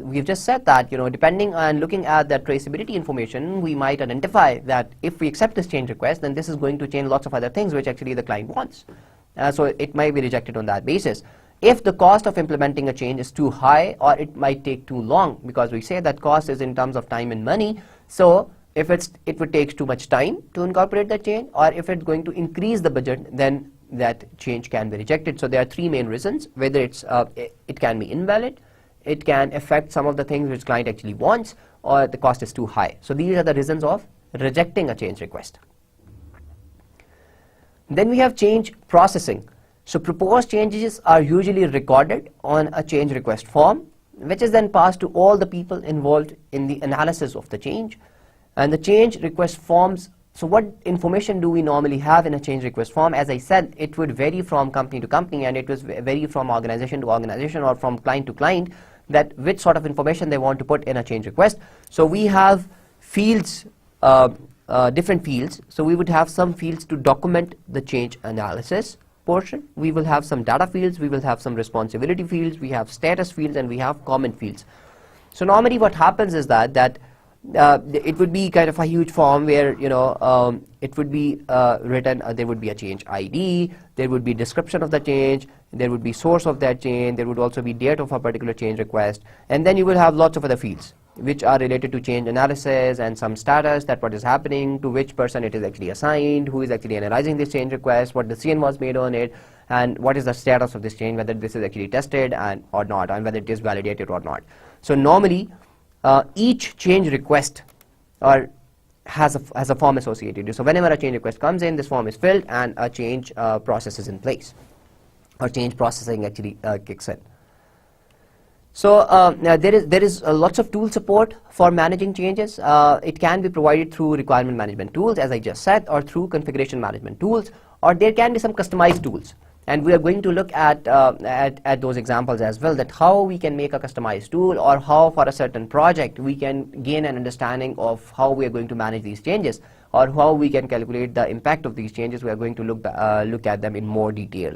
we've just said that, depending on looking at the traceability information, we might identify that if we accept this change request, then this is going to change lots of other things which actually the client wants. So it might be rejected on that basis. If the cost of implementing a change is too high, or it might take too long, because we say that cost is in terms of time and money. So if it would take too much time to incorporate the change, or if it's going to increase the budget, then that change can be rejected. So there are three main reasons: whether it can be invalid, it can affect some of the things which client actually wants, or the cost is too high. So these are the reasons of rejecting a change request. Then we have change processing. So proposed changes are usually recorded on a change request form, which is then passed to all the people involved in the analysis of the change. And the change request forms, so what information do we normally have in a change request form? As I said, it would vary from company to company, and it was vary from organization to organization, or from client to client, that which sort of information they want to put in a change request. So we have fields, different fields. So we would have some fields to document the change analysis portion. We will have some data fields, we will have some responsibility fields, we have status fields, and we have comment fields. So normally what happens is that it would be kind of a huge form where it would be written, there would be a change ID, there would be description of the change, there would be source of that change, there would also be date of a particular change request, and then you will have lots of other fields which are related to change analysis and some status, that what is happening, to which person it is actually assigned, who is actually analyzing this change request, what decision was made on it, and what is the status of this change, whether this is actually tested or not, and whether it is validated or not. So normally each change request has a form associated. So whenever a change request comes in, this form is filled and a change process is in place, or change processing actually kicks in. So there is lots of tool support for managing changes. It can be provided through requirement management tools, as I just said, or through configuration management tools, or there can be some customized tools. And we are going to look at those examples as well, that how we can make a customized tool, or how for a certain project we can gain an understanding of how we are going to manage these changes, or how we can calculate the impact of these changes. We are going to look at them in more detail.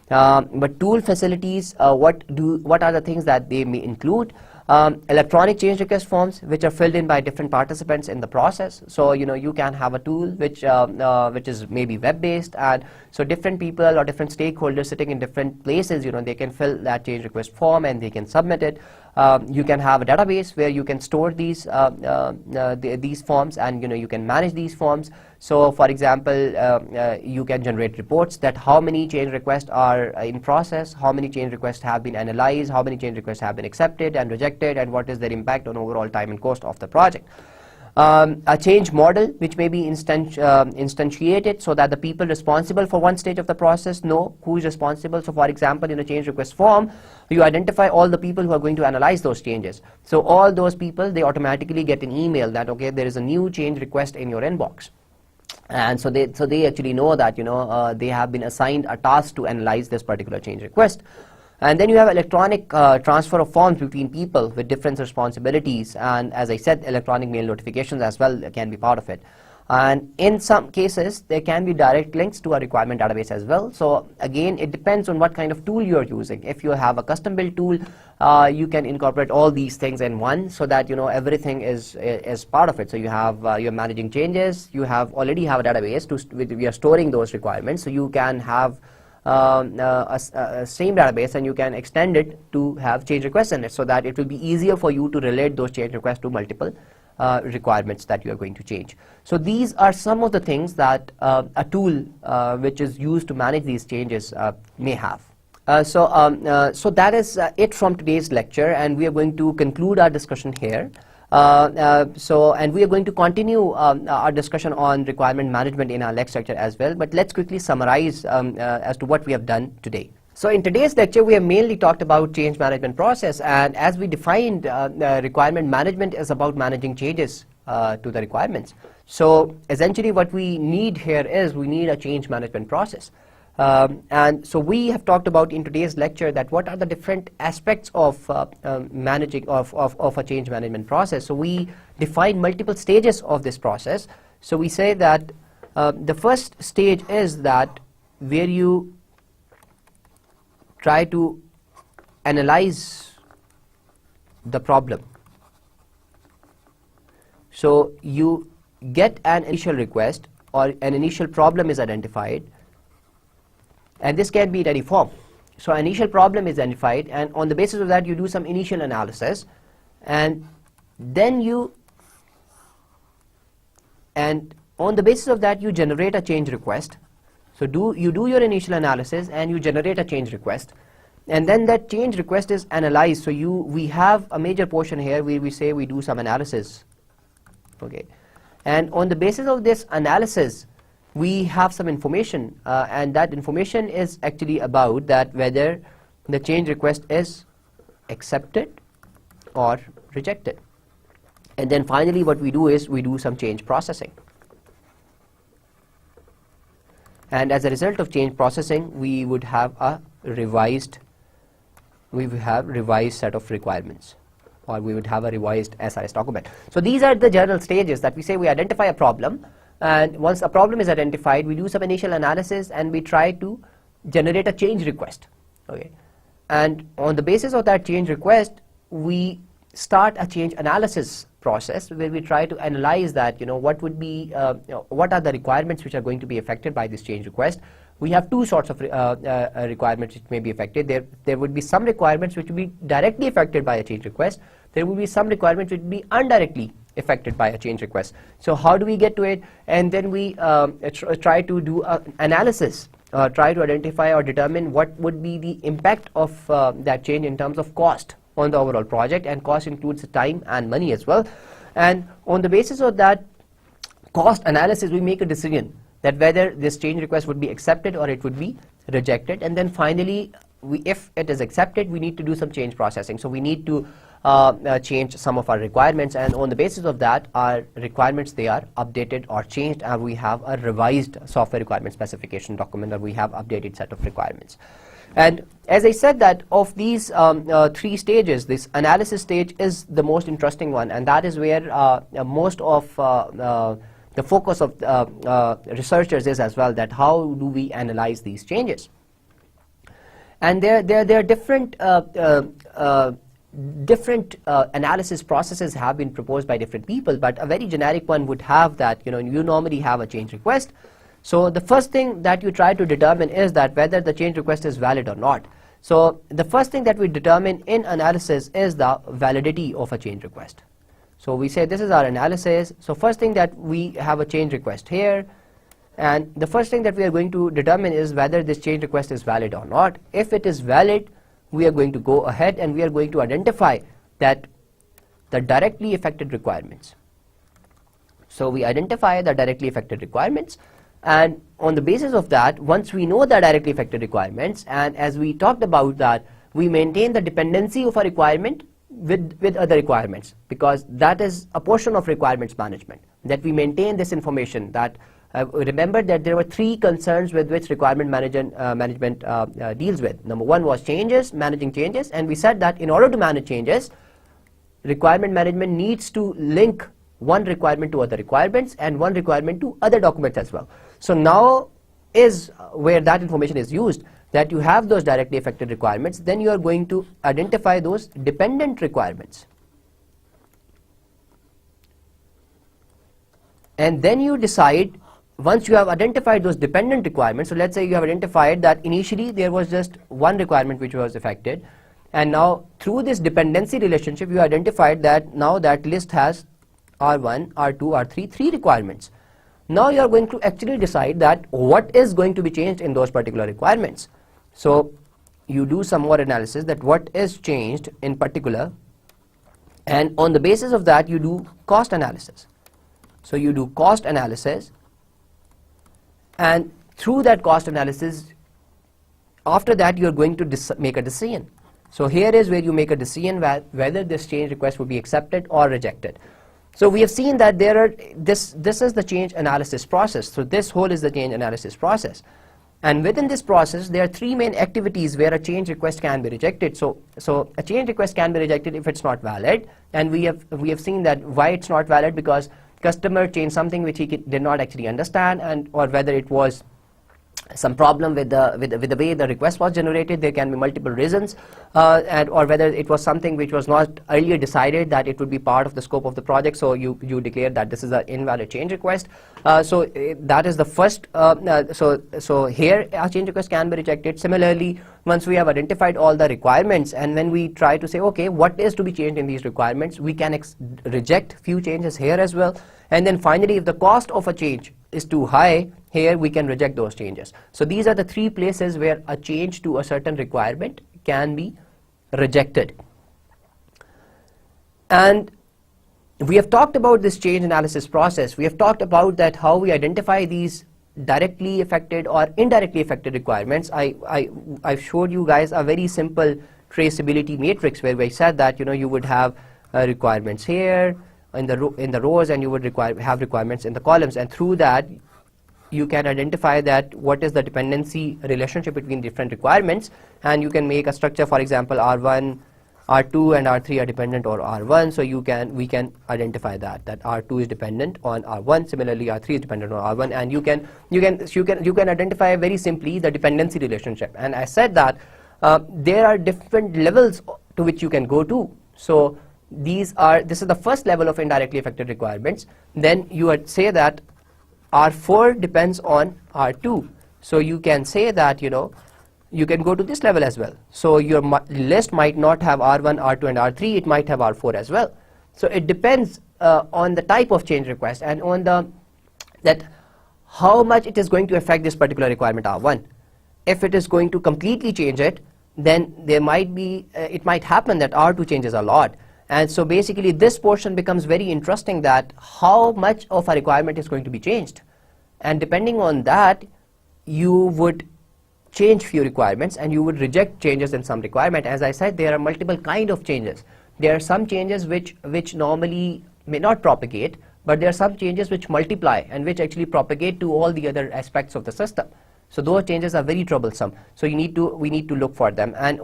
But tool facilities, what are the things that they may include? Electronic change request forms, which are filled in by different participants in the process. So you can have a tool which is maybe web-based, and so different people or different stakeholders sitting in different places, they can fill that change request form and they can submit it. You can have a database where you can store these forms, and you can manage these forms. So for example, you can generate reports that how many change requests are in process, how many change requests have been analyzed, how many change requests have been accepted and rejected, and what is their impact on overall time and cost of the project. A change model which may be instantiated so that the people responsible for one stage of the process know who is responsible. So for example, in a change request form, you identify all the people who are going to analyze those changes. So all those people, they automatically get an email that, okay, there is a new change request in your inbox. And so they actually know that they have been assigned a task to analyze this particular change request. And then you have electronic transfer of forms between people with different responsibilities, and as I said, electronic mail notifications as well can be part of it. And in some cases, there can be direct links to a requirement database as well. So again, it depends on what kind of tool you are using. If you have a custom built tool, you can incorporate all these things in one, so that everything is part of it. So you have you're managing changes, you already have a database we are storing those requirements, so you can have a same database, and you can extend it to have change requests in it, so that it will be easier for you to relate those change requests to multiple requirements that you are going to change. So these are some of the things that a tool which is used to manage these changes may have. So that is it from today's lecture, and we are going to conclude our discussion here. And we are going to continue our discussion on requirement management in our next lecture as well, but let's quickly summarize as to what we have done today. So in today's lecture, we have mainly talked about change management process, and as we defined, requirement management is about managing changes to the requirements. So essentially what we need here is we need a change management process. And so we have talked about in today's lecture that what are the different aspects of managing of a change management process. So we define multiple stages of this process. So we say that the first stage is that where you try to analyze the problem. So you get an initial request, or an initial problem is identified, and this can be in any form. So an initial problem is identified, and on the basis of that you do some initial analysis, and then on the basis of that you generate a change request. So you do your initial analysis and you generate a change request, and then that change request is analyzed. So we have a major portion here where we say we do some analysis, okay, and on the basis of this analysis we have some information, and that information is actually about that whether the change request is accepted or rejected. And then finally what we do is we do some change processing. And as a result of change processing, we would have a revised set of requirements, or we would have a revised SRS document. So these are the general stages that we say we identify a problem, and once a problem is identified, we do some initial analysis and we try to generate a change request, okay, and on the basis of that change request we start a change analysis process where we try to analyze that what would be what are the requirements which are going to be affected by this change request. We have two sorts of requirements which may be affected. There would be some requirements which will be directly affected by a change request. There will be some requirements which will be indirectly affected by a change request. So how do we get to it? And then we try to do an analysis, try to identify or determine what would be the impact of that change in terms of cost on the overall project, and cost includes time and money as well. And on the basis of that cost analysis, we make a decision that whether this change request would be accepted or it would be rejected. And then finally, if it is accepted, we need to do some change processing. So we need to change some of our requirements, and on the basis of that, our requirements, they are updated or changed, and we have a revised software requirement specification document, or we have updated set of requirements. And as I said, that of these three stages, this analysis stage is the most interesting one, and that is where most of the focus of researchers is as well, that how do we analyze these changes. And there are different analysis processes have been proposed by different people, but a very generic one would have that you normally have a change request. So the first thing that you try to determine is that whether the change request is valid or not. So the first thing that we determine in analysis is the validity of a change request. So we say this is our analysis. So first thing that we have a change request here, and the first thing that we are going to determine is whether this change request is valid or not. If it is valid, we are going to go ahead and we are going to identify that the directly affected requirements. So we identify the directly affected requirements, and on the basis of that, once we know the directly affected requirements, and as we talked about that, we maintain the dependency of a requirement with other requirements, because that is a portion of requirements management, that we maintain this information. That remember that there were three concerns with which requirement management deals with. Number one was changes, managing changes, and we said that in order to manage changes, requirement management needs to link one requirement to other requirements and one requirement to other documents as well. So now is where that information is used, that you have those directly affected requirements, then you are going to identify those dependent requirements. And then you decide, once you have identified those dependent requirements, so let's say you have identified that initially there was just one requirement which was affected, and now through this dependency relationship you identified that now that list has R1, R2, R3, three requirements. Now you are going to actually decide that what is going to be changed in those particular requirements. So you do some more analysis that what is changed in particular, and on the basis of that you do cost analysis. So you do cost analysis, and through that cost analysis, after that you are going to make a decision. So here is where you make a decision whether this change request will be accepted or rejected. So we have seen that there are this is the change analysis process. So this whole is the change analysis process, and within this process there are three main activities where a change request can be rejected. So a change request can be rejected if it's not valid, and we have seen that why it's not valid, because customer changed something which he did not actually understand, and or whether it was some problem with the way the request was generated. There can be multiple reasons, or whether it was something which was not earlier decided that it would be part of the scope of the project, so you declare that this is an invalid change request. That is the first, so here a change request can be rejected. Similarly, once we have identified all the requirements, and when we try to say, okay, what is to be changed in these requirements, we can reject few changes here as well. And then finally, if the cost of a change is too high, here we can reject those changes. So these are the three places where a change to a certain requirement can be rejected. And we have talked about this change analysis process. We have talked about that how we identify these directly affected or indirectly affected requirements. I've showed you guys a very simple traceability matrix where we said that you would have requirements here in the rows, and you would have requirements in the columns, and through that you can identify that what is the dependency relationship between different requirements, and you can make a structure. For example, R1, R2 and R3 are dependent on R1, so we can identify that R2 is dependent on R1. Similarly, R3 is dependent on R1, and you can identify very simply the dependency relationship. And I said that there are different levels to which you can go to. So this is the first level of indirectly affected requirements. Then you would say that R4 depends on R2. So you can say that you can go to this level as well. So your list might not have R1, R2 and R3, it might have R4 as well. So it depends on the type of change request and on that how much it is going to affect this particular requirement R1. If it is going to completely change it, then there might be it might happen that R2 changes a lot. And so basically this portion becomes very interesting, that how much of a requirement is going to be changed, and depending on that you would change few requirements and you would reject changes in some requirement. As I said, there are multiple kind of changes. There are some changes which normally may not propagate, but there are some changes which multiply and which actually propagate to all the other aspects of the system. So those changes are very troublesome. So we need to look for them. And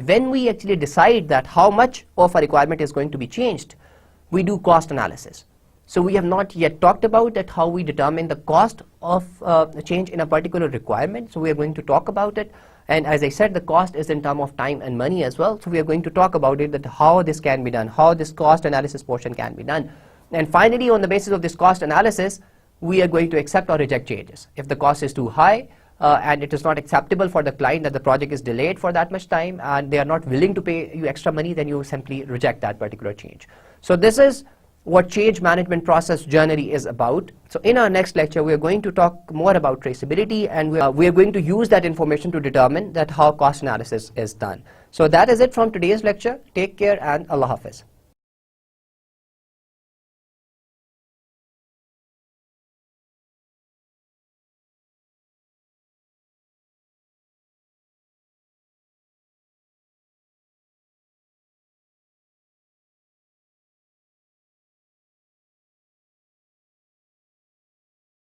when we actually decide that how much of a requirement is going to be changed, we do cost analysis. So we have not yet talked about that how we determine the cost of a change in a particular requirement. So we are going to talk about it. And as I said, the cost is in terms of time and money as well. So we are going to talk about it, that how this can be done, how this cost analysis portion can be done. And finally, on the basis of this cost analysis, we are going to accept or reject changes. If the cost is too high, and it is not acceptable for the client that the project is delayed for that much time and they are not willing to pay you extra money, then you simply reject that particular change. So this is what change management process generally is about. So in our next lecture, we are going to talk more about traceability, and we are going to use that information to determine that how cost analysis is done. So that is it from today's lecture. Take care and Allah Hafiz.